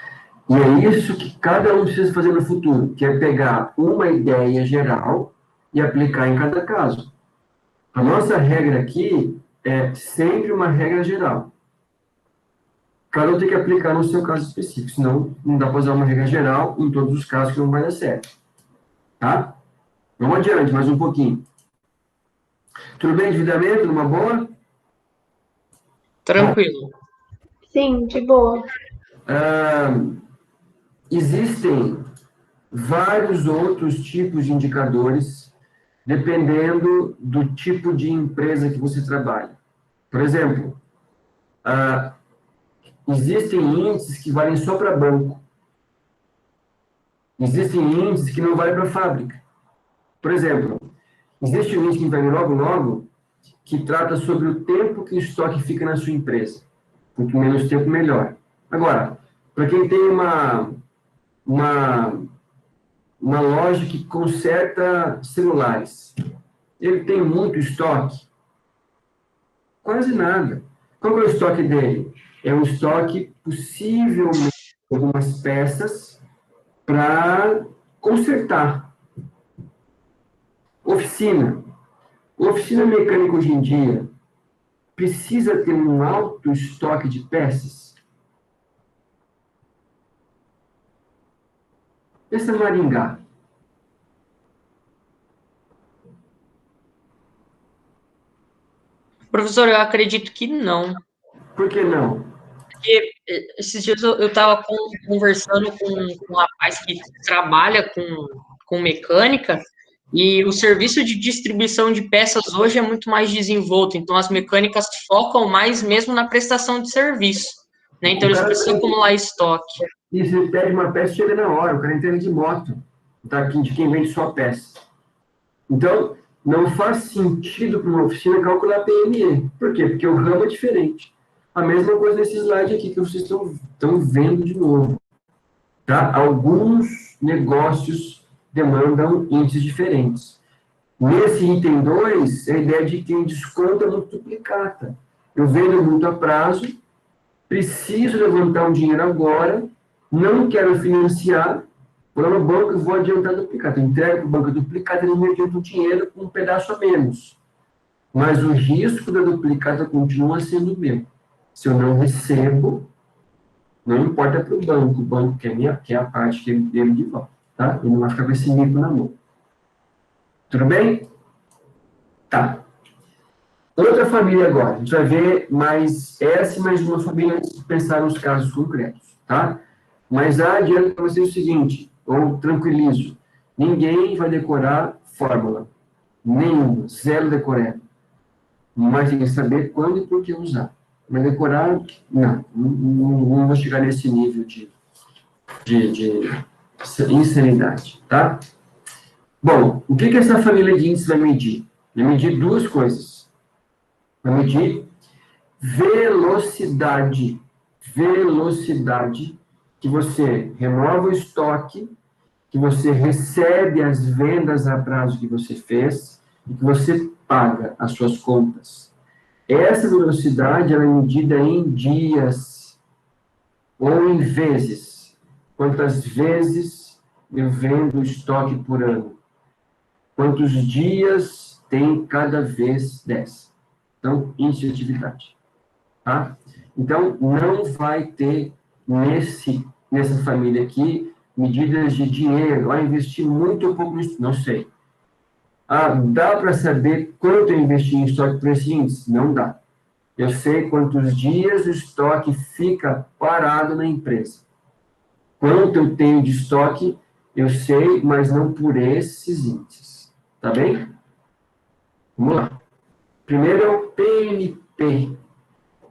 E é isso que cada um precisa fazer no futuro, que é pegar uma ideia geral e aplicar em cada caso. A nossa regra aqui é sempre uma regra geral. Cada um tem que aplicar no seu caso específico, senão não dá para usar uma regra geral em todos os casos que não vai dar certo. Tá? Vamos adiante, mais um pouquinho. Tudo bem, endividamento, numa boa?
Tranquilo.
Sim, de boa.
Existem vários outros tipos de indicadores, dependendo do tipo de empresa que você trabalha. Por exemplo, existem índices que valem só para banco. Existem índices que não valem para fábrica. Por exemplo, existe um índice que vai logo, logo, que trata sobre o tempo que o estoque fica na sua empresa. Quanto menos tempo, melhor. Agora, para quem tem uma loja que conserta celulares, ele tem muito estoque? Quase nada. Qual é o estoque dele? É um estoque, possivelmente, algumas peças para consertar. Oficina. Oficina mecânica hoje em dia precisa ter um alto estoque de peças? Pensa em Maringá.
Professor, eu acredito que não.
Por que não?
Porque esses dias eu estava conversando com um rapaz que trabalha com mecânica, e o serviço de distribuição de peças hoje é muito mais desenvolto, então as mecânicas focam mais mesmo na prestação de serviço, né? Então eles precisam acumular estoque.
E se ele pede uma peça, chega na hora, o cara entende de moto, tá? De quem vende só peça. Então, não faz sentido para uma oficina calcular PME. Por quê? Porque o ramo é diferente. A mesma coisa nesse slide aqui que vocês estão vendo de novo. Tá? Alguns negócios demandam índices diferentes. Nesse item 2, a ideia de quem desconta muito duplicata. Eu vendo muito a prazo, preciso levantar um dinheiro agora, não quero financiar, vou lá no banco e vou adiantar duplicata. Eu entrego para o banco duplicata, ele me adianta o dinheiro com um pedaço a menos. Mas o risco da duplicata continua sendo o mesmo. Se eu não recebo, não importa para o banco quer a parte dele de volta, tá? Ele não vai ficar com esse mico na mão. Tudo bem? Tá. Outra família agora. A gente vai ver mais essa e mais uma família antes de pensar nos casos concretos, tá? Mas adianto para vocês o seguinte, ou tranquilizo, ninguém vai decorar fórmula. Nenhum, zero decorado. Mas tem que saber quando e por que usar. Mas decorar, não vou chegar nesse nível de insanidade, tá? Bom, o que essa família de índices vai medir? Vai medir duas coisas. Vai medir velocidade que você renova o estoque, que você recebe as vendas a prazo que você fez e que você paga as suas contas. Essa velocidade ela é medida em dias. ou em vezes. Quantas vezes eu vendo estoque por ano? Quantos dias tem cada vez dessa? Então, índice de atividade. Tá? Então, não vai ter nessa família aqui medidas de dinheiro, investir muito ou pouco nisso, não sei. Dá para saber quanto eu investi em estoque por esse índice? Não dá. Eu sei quantos dias o estoque fica parado na empresa. Quanto eu tenho de estoque, eu sei, mas não por esses índices. Tá bem? Vamos lá. Primeiro é o PMP.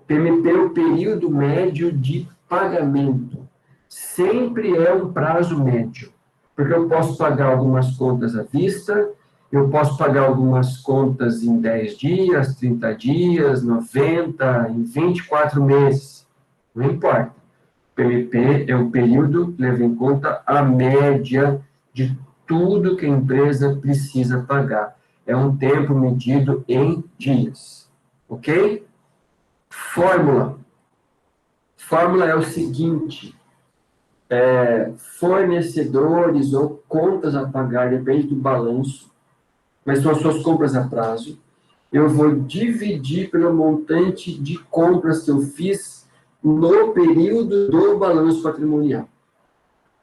PMP é o período médio de pagamento. Sempre é um prazo médio. Porque eu posso pagar algumas contas à vista, eu posso pagar algumas contas em 10 dias, 30 dias, 90, em 24 meses. Não importa. PMP é o período que leva em conta a média de tudo que a empresa precisa pagar. É um tempo medido em dias. Ok? Fórmula. Fórmula é o seguinte: fornecedores ou contas a pagar, depende do balanço, mas são as suas compras a prazo. Eu vou dividir pelo montante de compras que eu fiz no período do balanço patrimonial.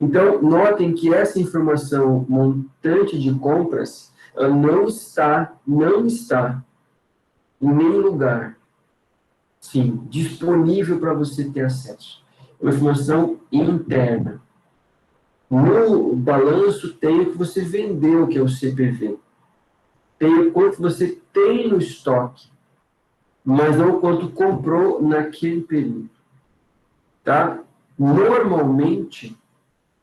Então, notem que essa informação, montante de compras, não está em nenhum lugar, sim, disponível para você ter acesso. É uma informação interna. No balanço tem o que você vendeu, que é o CPV. Tem o quanto você tem no estoque, mas não o quanto comprou naquele período. Tá? Normalmente,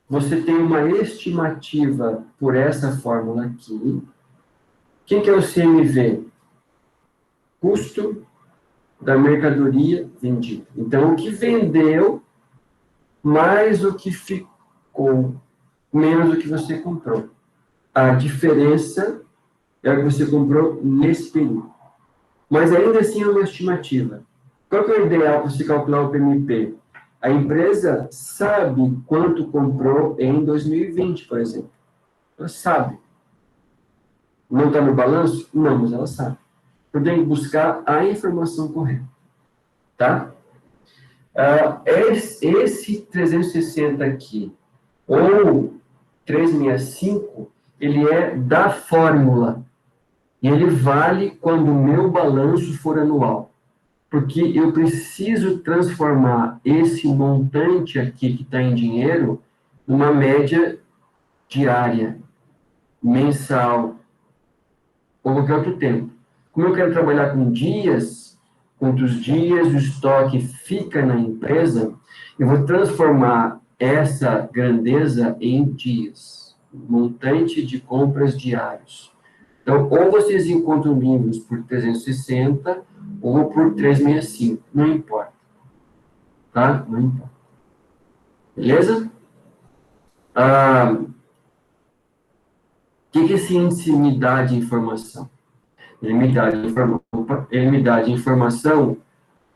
você tem uma estimativa por essa fórmula aqui. O que é o CMV? Custo da mercadoria vendida. Então, o que vendeu, mais o que ficou, menos o que você comprou. A diferença é o que você comprou nesse período. Mas ainda assim é uma estimativa. Qual que é o ideal para você calcular o PMP? A empresa sabe quanto comprou em 2020, por exemplo. Ela sabe. Não está no balanço? Não, mas ela sabe. Eu tenho que buscar a informação correta. Tá? Esse 360 aqui, ou 365, ele é da fórmula. E ele vale quando o meu balanço for anual. Porque eu preciso transformar esse montante aqui que está em dinheiro numa média diária, mensal, ou qualquer outro tempo. Como eu quero trabalhar com dias, quantos dias o estoque fica na empresa, eu vou transformar essa grandeza em dias, montante de compras diários. Então, ou vocês encontram livros por 360 ou por 365, não importa. Tá? Não importa. Beleza? O que esse índice me dá de informação? Ele me dá de informação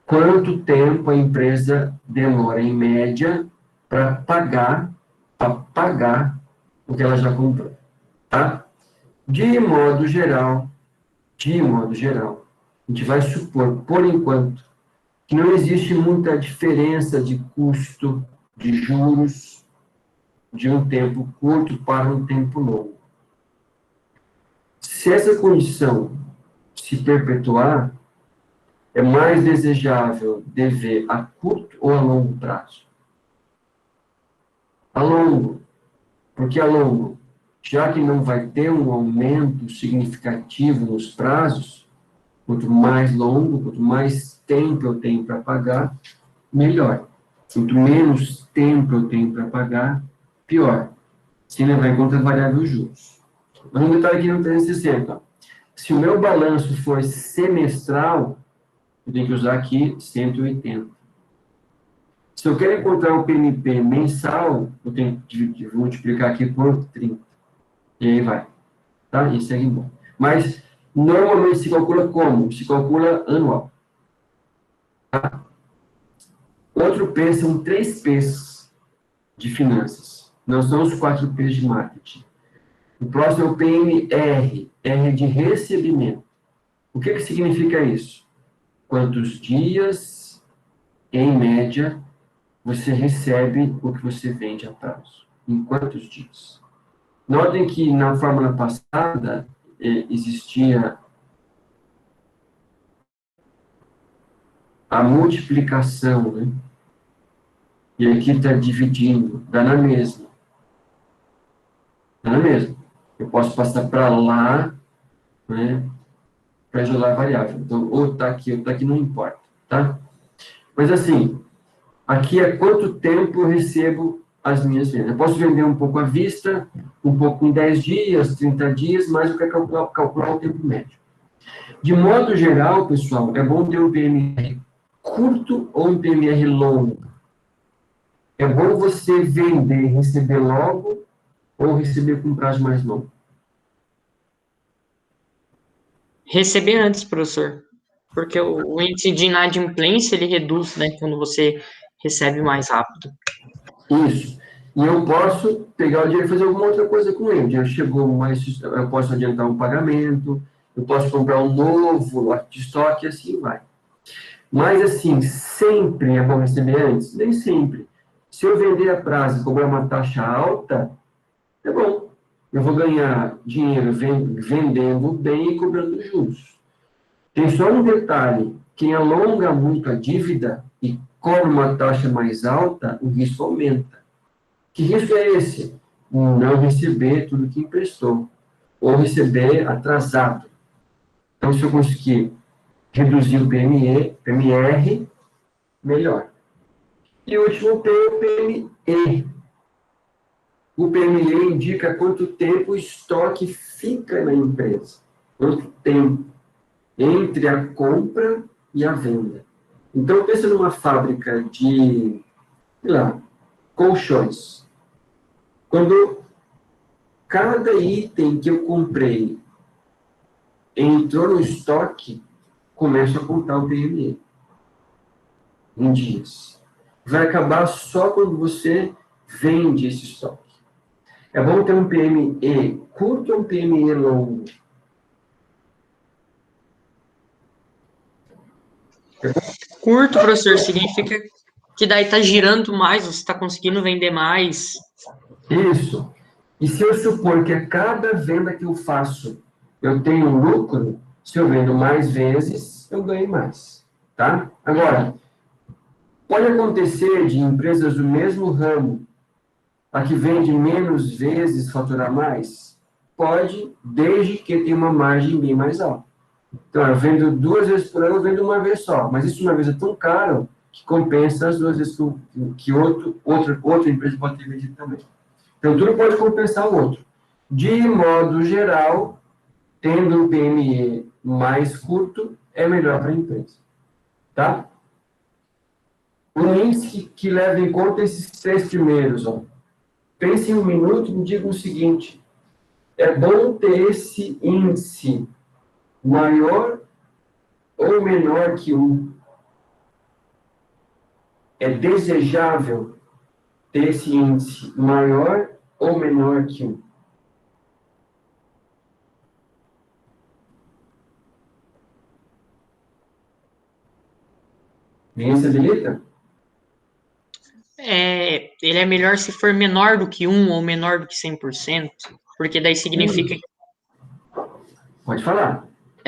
quanto tempo a empresa demora, em média, para pagar o que ela já comprou. Tá? De modo geral, a gente vai supor, por enquanto, que não existe muita diferença de custo de juros de um tempo curto para um tempo longo. Se essa condição se perpetuar, é mais desejável dever a curto ou a longo prazo? A longo. Porque a longo, já que não vai ter um aumento significativo nos prazos, quanto mais longo, quanto mais tempo eu tenho para pagar, melhor. Quanto menos tempo eu tenho para pagar, pior. Sem levar em conta a variável juros. Mas um detalhe aqui no 360. Se o meu balanço for semestral, eu tenho que usar aqui 180. Se eu quero encontrar o PMP mensal, eu tenho que multiplicar aqui por 30. E aí vai. Tá? E segue embora. Mas, normalmente se calcula como? Se calcula anual. Tá? Outro P são 3 P's de finanças. Não são os 4 P's de marketing. O próximo é o PMR, R de recebimento. O que significa isso? Quantos dias, em média, você recebe o que você vende a prazo? Em quantos dias? Notem que na fórmula passada existia a multiplicação, né? E aqui está dividindo, dá na mesma. Dá na mesma. Eu posso passar para lá, né? Para isolar a variável. Então, ou está aqui, ou está aqui, não importa, tá? Mas assim, aqui é quanto tempo eu recebo as minhas vendas. Eu posso vender um pouco à vista, um pouco em 10 dias, 30 dias, mas eu quero calcular o tempo médio. De modo geral, pessoal, é bom ter um PMR curto ou um PMR longo. É bom você vender e receber logo ou receber com prazo mais longo?
Receber antes, professor. Porque o índice de inadimplência, ele reduz, né, quando você recebe mais rápido.
Isso. E eu posso pegar o dinheiro e fazer alguma outra coisa com ele. O dinheiro chegou, mas eu posso adiantar um pagamento, eu posso comprar um novo lote de estoque, e assim vai. Mas, assim, sempre é bom receber antes? Nem sempre. Se eu vender a prazo e cobrar uma taxa alta, é bom. Eu vou ganhar dinheiro vendendo bem e cobrando juros. Tem só um detalhe: quem alonga muito a dívida e cobra uma taxa mais alta, o risco aumenta. Que risco é esse? Não receber tudo que emprestou, ou receber atrasado. Então, se eu conseguir reduzir o PMR, melhor. E o último P é o PME. O PME indica quanto tempo o estoque fica na empresa. Quanto tempo entre a compra e a venda. Então, pensa numa fábrica de, sei lá, colchões. Quando cada item que eu comprei entrou no estoque, começa a contar o PME em dias. Vai acabar só quando você vende esse estoque. É bom ter um PME curto ou um PME longo?
Curto, professor, significa que daí está girando mais, você está conseguindo vender mais.
Isso. E se eu supor que a cada venda que eu faço, eu tenho um lucro, se eu vendo mais vezes, eu ganho mais. Tá? Agora, pode acontecer de empresas do mesmo ramo, a que vende menos vezes faturar mais? Pode, desde que tenha uma margem bem mais alta. Então, eu vendo 2 vezes por ano, eu vendo uma vez só. Mas isso uma vez é tão caro que compensa as 2 vezes que outra empresa pode ter vendido também. Então, tudo pode compensar o outro. De modo geral, tendo um PME mais curto, é melhor para a empresa. Tá? Um índice que leva em conta esses 3 primeiros. Ó. Pense em um minuto e me diga o seguinte: é bom ter esse índice maior ou menor que 1? É desejável ter esse índice maior ou menor que 1? Ninguém se habilita?
Ele é melhor se for menor do que 1 ou menor do que 100%, porque daí significa...
Pode falar.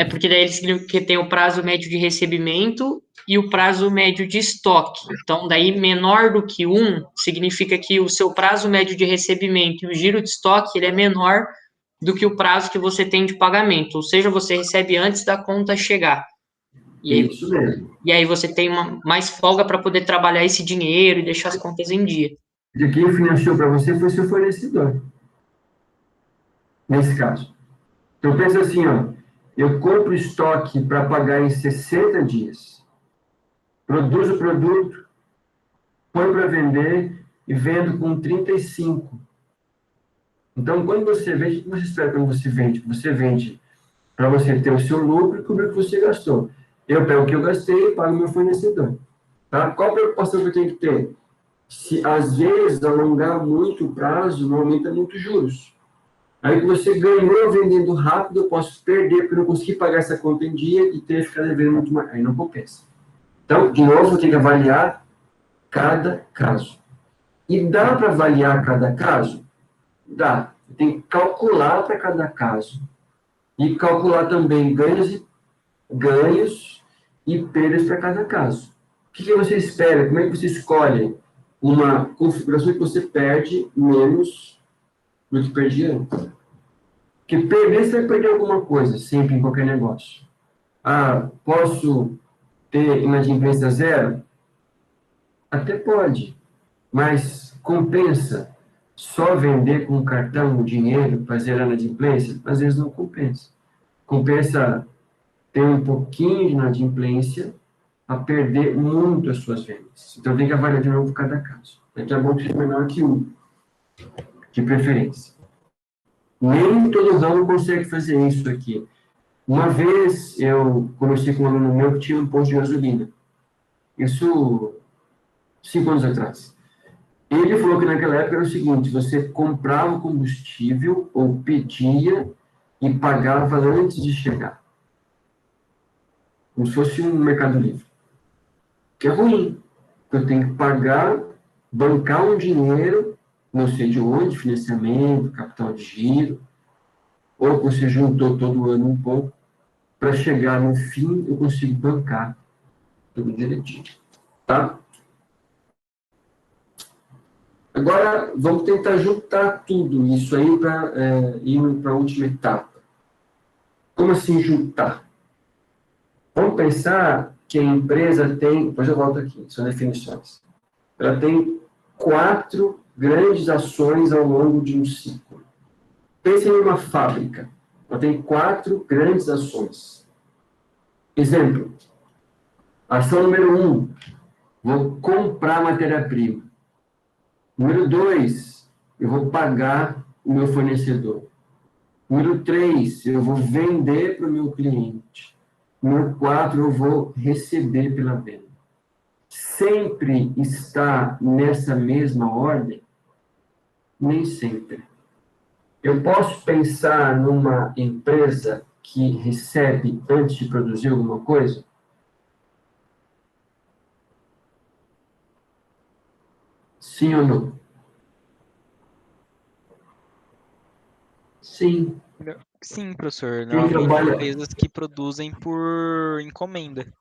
Porque daí ele significa que tem o prazo médio de recebimento e o prazo médio de estoque. Então, daí menor do que 1 significa que o seu prazo médio de recebimento e o giro de estoque ele é menor do que o prazo que você tem de pagamento. Ou seja, você recebe antes da conta chegar.
Isso mesmo.
E aí você tem mais folga para poder trabalhar esse dinheiro e deixar as contas em dia.
E quem financiou para você foi seu fornecedor. Nesse caso. Então, pensa assim, ó. Eu compro estoque para pagar em 60 dias. Produzo o produto, põe para vender e vendo com 35. Então, quando você vende, o que você espera quando você vende? Você vende para você ter o seu lucro e cobrir o que você gastou. Eu pego o que eu gastei e pago meu fornecedor. Tá? Qual a preocupação que eu tenho que ter? Se, às vezes, alongar muito o prazo, não aumenta muito os juros. Aí que você ganhou vendendo rápido, eu posso perder porque eu não consegui pagar essa conta em dia e ter que ficar devendo muito mais. Aí não compensa. Então, de novo, eu tenho que avaliar cada caso. E dá para avaliar cada caso? Dá. Tem que calcular para cada caso. E calcular também ganhos e perdas para cada caso. O que você espera? Como é que você escolhe uma configuração que você perde menos do que perdia antes? Porque perder, você vai perder alguma coisa, sempre em qualquer negócio. Ah, posso ter inadimplência zero? Até pode, mas compensa só vender com cartão o dinheiro para zerar inadimplência? Às vezes não compensa. Compensa ter um pouquinho de inadimplência a perder muito as suas vendas. Então tem que avaliar de novo cada caso. Aqui é bom que seja menor que 1, de preferência. Nem todo ramo consegue fazer isso aqui. Uma vez eu conversei com um aluno meu que tinha um posto de gasolina. Isso 5 anos atrás. Ele falou que naquela época era o seguinte: você comprava o combustível ou pedia e pagava antes de chegar. Como se fosse um Mercado Livre. Que é ruim. Porque eu tenho que pagar, bancar um dinheiro, não sei de onde, financiamento, capital de giro, ou você juntou todo ano um pouco, para chegar no fim eu consigo bancar tudo direitinho. Tá? Agora, vamos tentar juntar tudo isso aí para ir para a última etapa. Como assim juntar? Vamos pensar que a empresa tem, depois eu volto aqui, são definições. Ela tem 4 grandes ações ao longo de um ciclo. Pense em uma fábrica. Ela tem 4 grandes ações. Exemplo. Ação número 1. Vou comprar matéria-prima. Número 2. Eu vou pagar o meu fornecedor. Número 3. Eu vou vender para o meu cliente. Número 4. Eu vou receber pela venda. Sempre está nessa mesma ordem? Nem sempre. Eu posso pensar numa empresa que recebe antes de produzir alguma coisa? Sim ou não? Sim.
Sim, professor.
Quem
Normalmente
trabalha...
empresas que produzem por encomenda.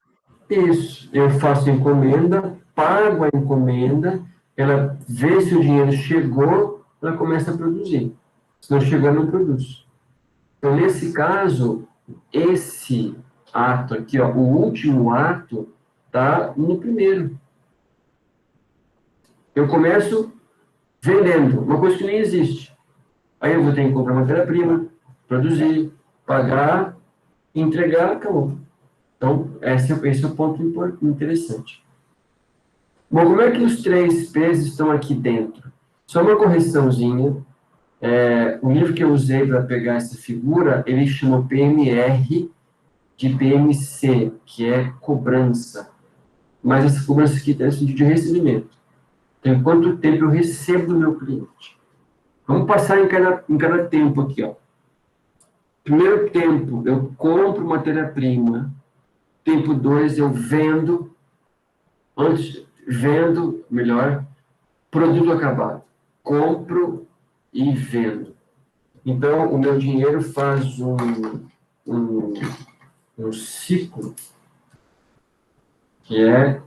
Isso. Eu faço encomenda, pago a encomenda, ela vê se o dinheiro chegou, ela começa a produzir. Se não chegou, não produz. Então, nesse caso, esse ato aqui, ó, o último ato, está no primeiro. Eu começo vendendo, uma coisa que nem existe. Aí eu vou ter que comprar matéria-prima, produzir, pagar, entregar, acabou. Então, esse é o ponto interessante. Bom, como é que os 3 P's estão aqui dentro? Só uma correçãozinha. O livro que eu usei para pegar essa figura, ele chama PMR de PMC, que é cobrança. Mas essa cobrança aqui tem no sentido de recebimento. Então, quanto tempo eu recebo do meu cliente? Vamos passar em cada tempo aqui, ó. Primeiro tempo, eu compro matéria-prima. Tempo 2, eu vendo. Produto acabado. Compro e vendo. Então, o meu dinheiro faz um ciclo que é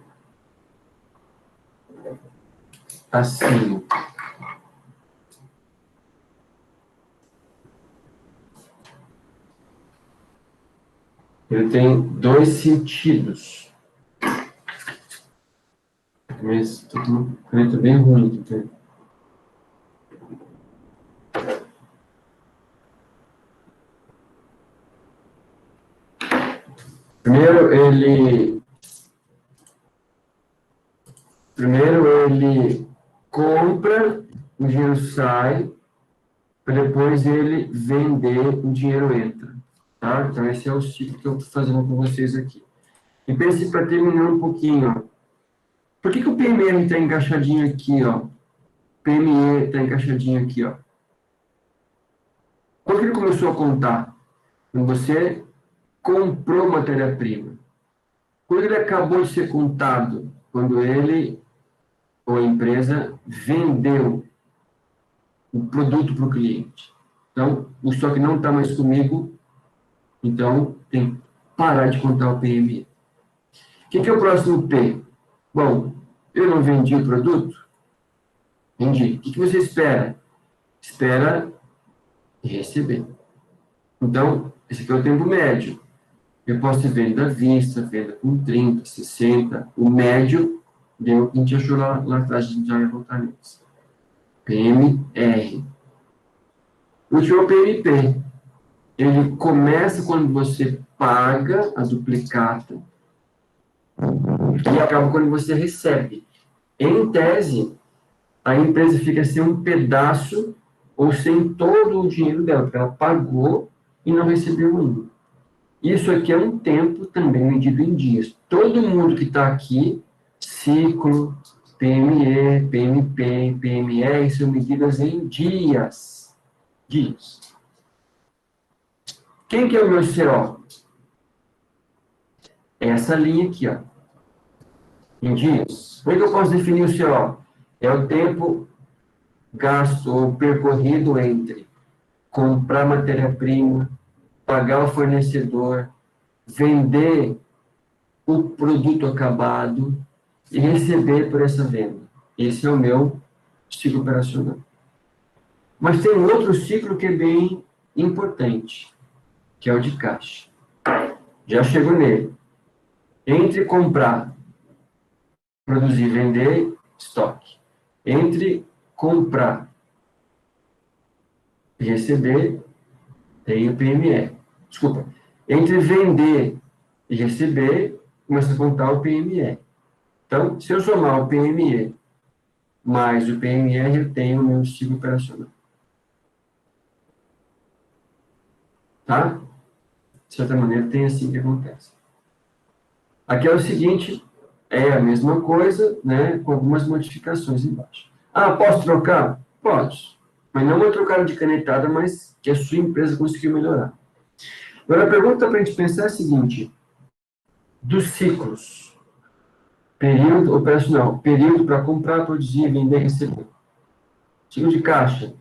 assim. Ele tem 2 sentidos. Mas estou com uma caneta bem ruim aqui. Primeiro ele compra, o dinheiro sai, para depois ele vender, o dinheiro entra. Tá? Então, esse é o ciclo que eu estou fazendo com vocês aqui. E pense para terminar um pouquinho. Ó. Por que o PMR está encaixadinho aqui, ó? PME está encaixadinho aqui, ó. Quando ele começou a contar? Quando você comprou matéria-prima. Quando ele acabou de ser contado? Quando ele ou a empresa vendeu o produto para o cliente. Então, o estoque não está mais comigo, então tem que parar de contar o PME. O que é o próximo P? Bom, eu não vendi o produto? Vendi. O que você espera? Espera receber. Então, esse aqui é o tempo médio. Eu posso ter venda à vista, venda com 30, 60. O médio deu o que a gente achou lá atrás, a gente já ia voltar nisso. PMR. O último é o PMP. Ele começa quando você paga a duplicata e acaba quando você recebe. Em tese, a empresa fica sem um pedaço ou sem todo o dinheiro dela, porque ela pagou e não recebeu ainda. Isso aqui é um tempo também medido em dias. Todo mundo que está aqui, ciclo, PME, PMP, PMR, são medidas em dias. Dias. Quem que é o meu CO? Essa linha aqui, ó. Em dias. Como é que eu posso definir o CO? É o tempo gasto ou percorrido entre comprar matéria-prima, pagar o fornecedor, vender o produto acabado e receber por essa venda. Esse é o meu ciclo operacional. Mas tem um outro ciclo que é bem importante, que é o de caixa. Já chego nele. Entre comprar, produzir e vender, estoque. Entre comprar e receber, tem o PME. Desculpa. Entre vender e receber, começa a contar o PME. Então, se eu somar o PME mais o PMR, eu tenho o meu ciclo operacional. Tá? De certa maneira, tem assim que acontece. Aqui é o seguinte, é a mesma coisa, né, com algumas modificações embaixo. Ah, posso trocar? Pode. Mas não é trocar de canetada, mas que a sua empresa conseguiu melhorar. Agora, a pergunta para a gente pensar é a seguinte. Dos ciclos, período operacional, período para comprar, produzir, vender, receber. Ciclo de caixa,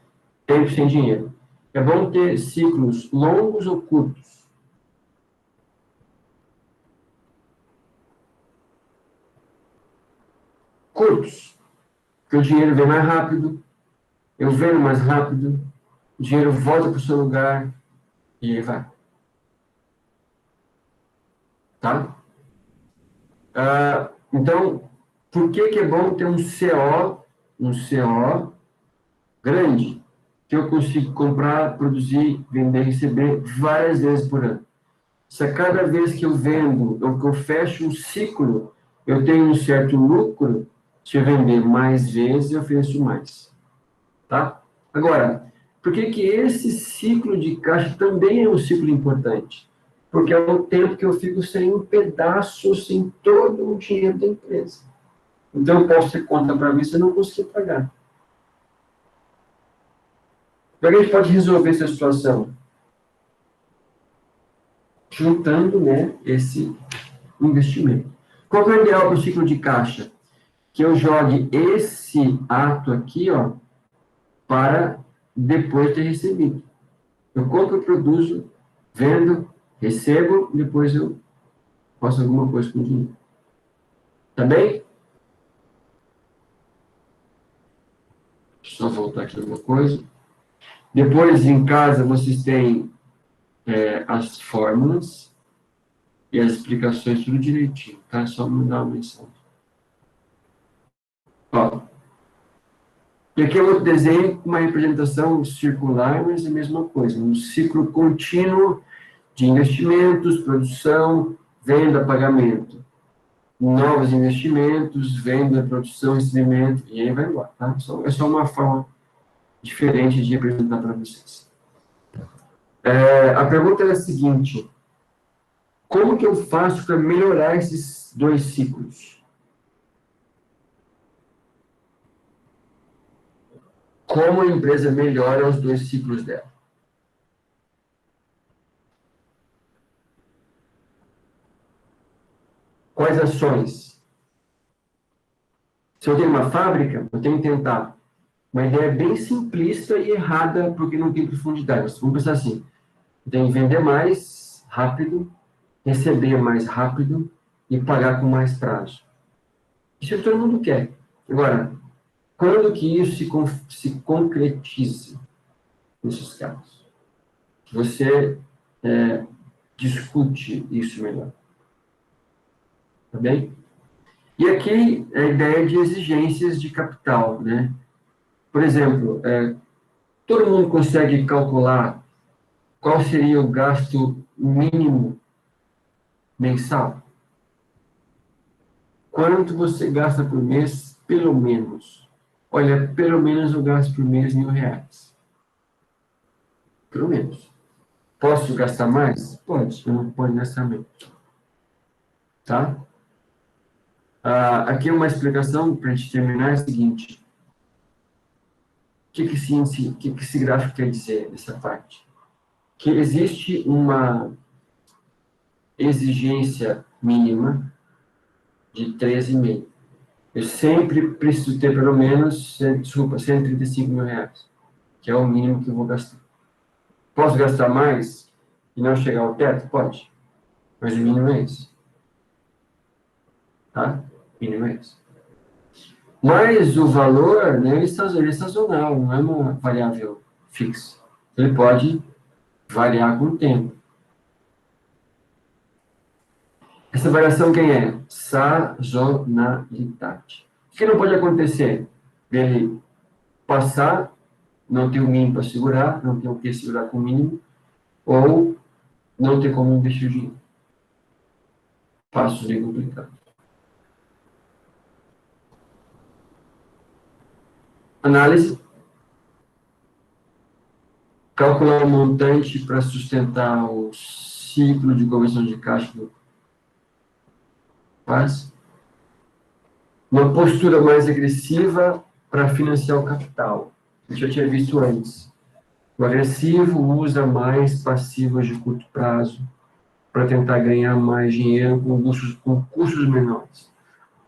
tempo sem dinheiro. É bom ter ciclos longos ou curtos? Curtos. Porque o dinheiro vem mais rápido, eu vendo mais rápido, o dinheiro volta para o seu lugar e aí vai. Tá? Então, por que é bom ter um CO grande, que eu consigo comprar, produzir, vender, receber várias vezes por ano? Se a cada vez que eu vendo, ou que eu fecho um ciclo, eu tenho um certo lucro, se eu vender mais vezes, eu ofereço mais. Tá? Agora, por que esse ciclo de caixa também é um ciclo importante? Porque é o tempo que eu fico sem um pedaço, sem todo o dinheiro da empresa. Então, eu posso ter conta para mim se eu não conseguir pagar. Como é que a gente pode resolver essa situação? Juntando, né, esse investimento. Qual é o ideal para o ciclo de caixa? Que eu jogue esse ato aqui, ó, para depois ter recebido. Eu compro, produzo, vendo, recebo, depois eu faço alguma coisa com o dinheiro. Tá bem? Deixa eu só voltar aqui alguma coisa. Depois, em casa, vocês têm as fórmulas e as explicações tudo direitinho, tá? É só mandar uma mensagem. Ó. E aqui é outro desenho com uma representação circular, mas é a mesma coisa. Um ciclo contínuo de investimentos, produção, venda, pagamento. Novos investimentos, venda, produção, recebimento, e aí vai embora, tá? É só uma forma diferente de representar para vocês. A pergunta é a seguinte: como que eu faço para melhorar esses dois ciclos? como a empresa melhora os 2 ciclos dela. Quais ações? Se eu tenho uma fábrica, eu tenho que tentar. Uma ideia bem simplista e errada, porque não tem profundidade. Vamos pensar assim, eu tenho que vender mais rápido, receber mais rápido e pagar com mais prazo. Isso é o que todo mundo quer. Agora, quando que isso se concretiza nesses casos? Você discute isso melhor. Tá bem? E aqui a ideia de exigências de capital, né? Por exemplo, todo mundo consegue calcular qual seria o gasto mínimo mensal? Quanto você gasta por mês, pelo menos? Olha, pelo menos eu gasto por mês R$1.000. Pelo menos. Posso gastar mais? Pode, eu não posso gastar menos. Tá? Aqui uma explicação para a gente terminar é a seguinte. O que esse gráfico quer dizer nessa parte? Que existe uma exigência mínima de 13,5. Eu sempre preciso ter pelo menos, R$135.000, que é o mínimo que eu vou gastar. Posso gastar mais e não chegar ao teto? Pode. Mas o mínimo é esse. Tá? O mínimo é esse. Mas o valor, né, ele é sazonal, não é uma variável fixa. Ele pode variar com o tempo. Essa variação quem é? Sazonalidade. O que não pode acontecer? Ele passar, não ter o mínimo para segurar, não ter o que segurar com o mínimo, ou não ter como investir o dinheiro. Passos bem complicados. Análise. Calcular o montante para sustentar o ciclo de conversão de caixa do faz. Uma postura mais agressiva para financiar o capital. A gente já tinha visto antes. O agressivo usa mais passivos de curto prazo para tentar ganhar mais dinheiro com custos menores.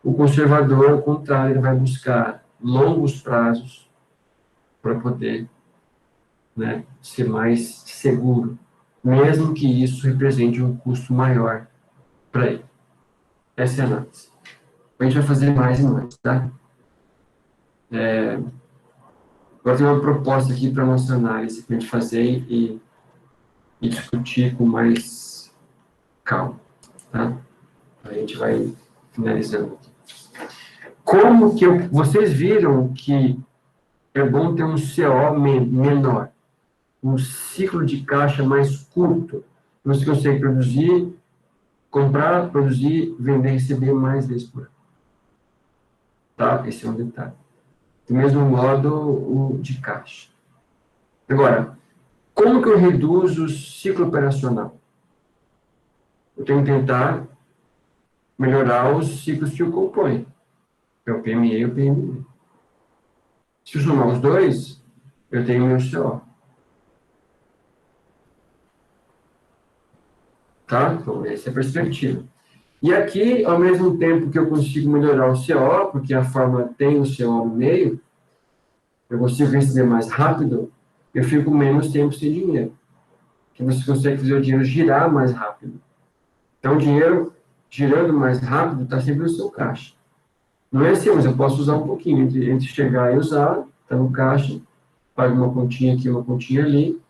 O conservador, ao contrário, ele vai buscar longos prazos para poder, né, ser mais seguro, mesmo que isso represente um custo maior para ele. Essa é a análise. A gente vai fazer mais e mais, tá? Agora tem uma proposta aqui para a nossa análise, para a gente fazer e discutir com mais calma, tá? A gente vai finalizando aqui. Como que vocês viram que é bom ter um CO menor, um ciclo de caixa mais curto, você consegue produzir, comprar, produzir, vender, receber mais vezes por ano. Tá? Esse é um detalhe. Do mesmo modo, o de caixa. Agora, como que eu reduzo o ciclo operacional? Eu tenho que tentar melhorar os ciclos que o compõem. É o PME e o PME. Se eu somar os dois, eu tenho meu CO. Tá? Então, essa é a perspectiva. E aqui, ao mesmo tempo que eu consigo melhorar o CO, porque a fórmula tem o CO no meio, eu consigo receber mais rápido, eu fico menos tempo sem dinheiro. Porque você consegue fazer o dinheiro girar mais rápido. Então, o dinheiro girando mais rápido está sempre no seu caixa. Não é assim, mas eu posso usar um pouquinho. Entre chegar e usar, está no caixa, pago uma continha aqui, uma continha ali,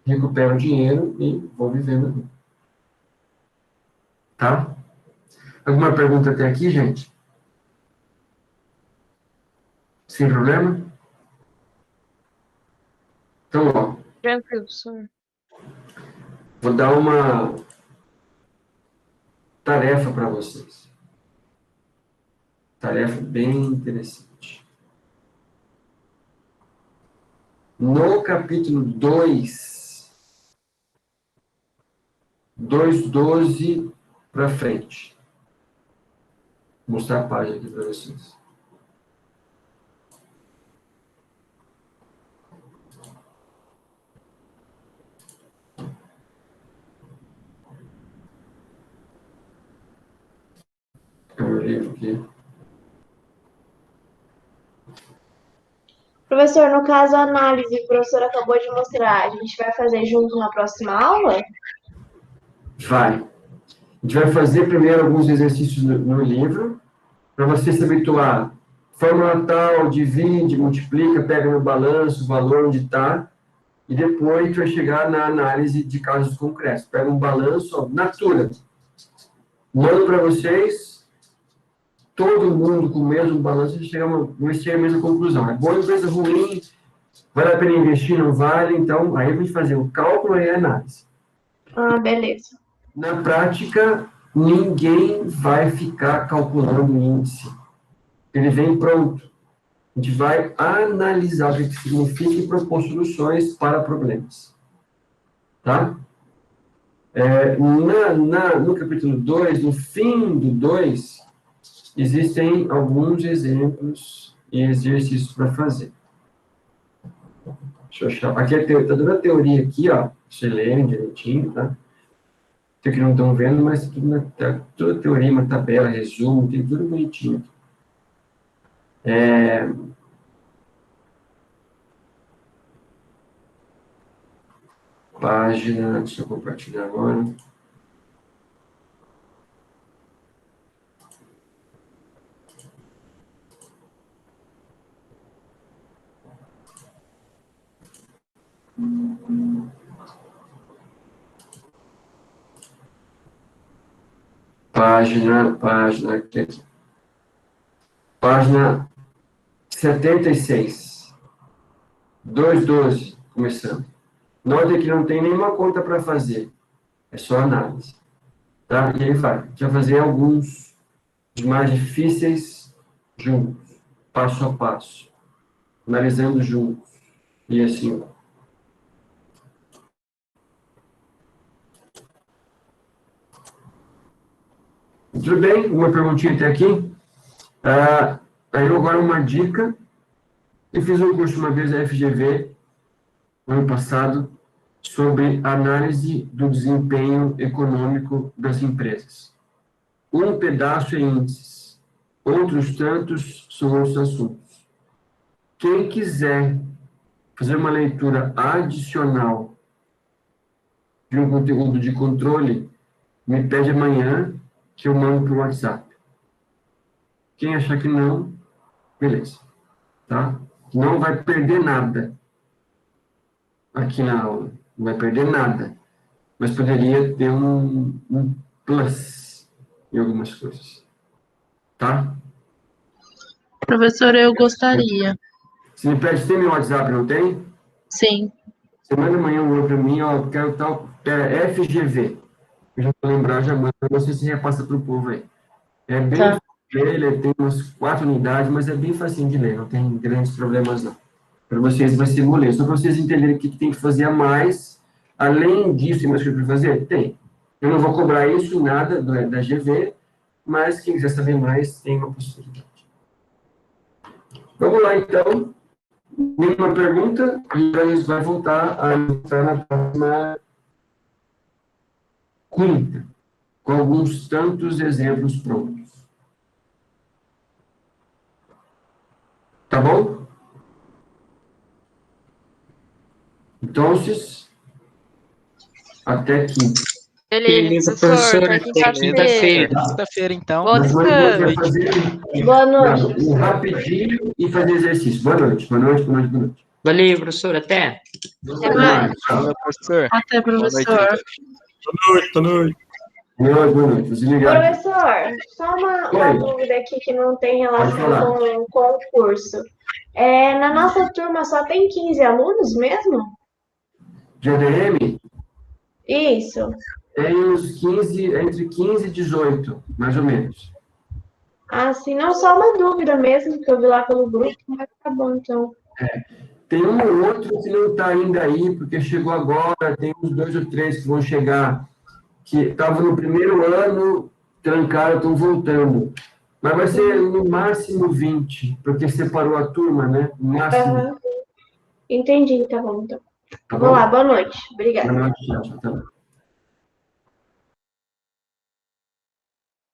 recupero o dinheiro e vou vivendo ali. Tá? Alguma pergunta até aqui, gente? Sem problema? Então, ó.
Tranquilo, professor.
Vou dar uma tarefa para vocês. Tarefa bem interessante. No capítulo 2:12 para frente. Vou mostrar a página aqui para vocês. livro aqui.
Professor, no caso, a análise que o professor acabou de mostrar, a gente vai fazer junto na próxima aula?
Vai. A gente vai fazer primeiro alguns exercícios no livro, para você se habituar. Fórmula tal, divide, multiplica, pega no balanço, o valor onde está, e depois a gente vai chegar na análise de casos concretos. Pega um balanço, ó, Natura. Mando para vocês, todo mundo com o mesmo balanço, vai chegar a mesma conclusão. É boa empresa, ruim, vale a pena investir, não vale? Então, aí a gente fazer o cálculo e a análise.
Ah, beleza.
Na prática, ninguém vai ficar calculando o índice. Ele vem pronto. A gente vai analisar o que significa e propor soluções para problemas. Tá? No capítulo 2, no fim do 2, existem alguns exemplos e exercícios para fazer. Deixa eu achar. Aqui está dando a teoria aqui, ó. Vocês lerem direitinho, tá? Tem que não estão vendo, mas toda teoria, uma tabela, resumo, tem tudo bonitinho. Página, deixa eu compartilhar agora. Página 76. 2:12, começando. Note que não tem nenhuma conta para fazer. É só análise. Tá? E aí vai. A gente vai fazer alguns dos mais difíceis juntos. Passo a passo. Analisando juntos. E assim, ó. Tudo bem? Uma perguntinha até aqui. Aí agora uma dica. Eu fiz um curso uma vez da FGV, no ano passado, sobre análise do desempenho econômico das empresas. Um pedaço é índices, outros tantos são outros assuntos. Quem quiser fazer uma leitura adicional de um conteúdo de controle, me pede amanhã, que eu mando para o WhatsApp. Quem achar que não, beleza. Tá? Não vai perder nada aqui na aula. Não vai perder nada. Mas poderia ter um plus em algumas coisas. Tá?
Professor, eu gostaria.
Se me pede, tem meu WhatsApp, não tem?
Sim.
Você manda amanhã um outro para mim, ó, eu quero tal, FGV. Eu já vou lembrar, já mando para você, se repassa para o povo aí. É bem
Tá.
ele tem umas 4 unidades, mas é bem facinho de ler, não tem grandes problemas não. Para vocês vai ser molesto. Só para vocês entenderem o que tem que fazer a mais, além disso, tem mais coisa para fazer? Tem. Eu não vou cobrar isso, nada da GV, mas quem quiser saber mais, tem uma possibilidade. Vamos lá, então. Nenhuma pergunta, e a gente vai voltar a entrar na próxima quinta, com alguns tantos exemplos prontos. Tá bom? Então, até quinta.
Beleza, professor. Até quinta-feira.
Quinta-feira, então.
Bom
Mas
descanso.
fazer
Boa noite.
um rapidinho e fazer exercício. Boa noite, boa noite, boa noite, boa noite.
Valeu, professor. Até.
Até mais.
Valeu, professor.
Até, professor.
Boa noite, boa noite.
Boa noite. Desligado.
Professor, só uma
Oi.
dúvida aqui que não tem
Pode falar.
relação com o curso. Na nossa turma só tem 15 alunos mesmo?
De ADM,
Isso.
tem uns 15, entre 15 e 18, mais ou menos.
Ah, sim, não, só uma dúvida mesmo, que eu vi lá pelo grupo, mas tá bom, então.
Tem um ou outro que não está ainda aí, porque chegou agora, tem uns 2 ou 3 que vão chegar, que estavam no primeiro ano, trancaram, estão voltando. Mas vai ser no máximo 20, porque separou a turma, né? No máximo.
Aham. Entendi, tá bom, então.
Tá
Vamos
bom?
lá, boa noite. Obrigada.
Boa noite, tchau, tchau.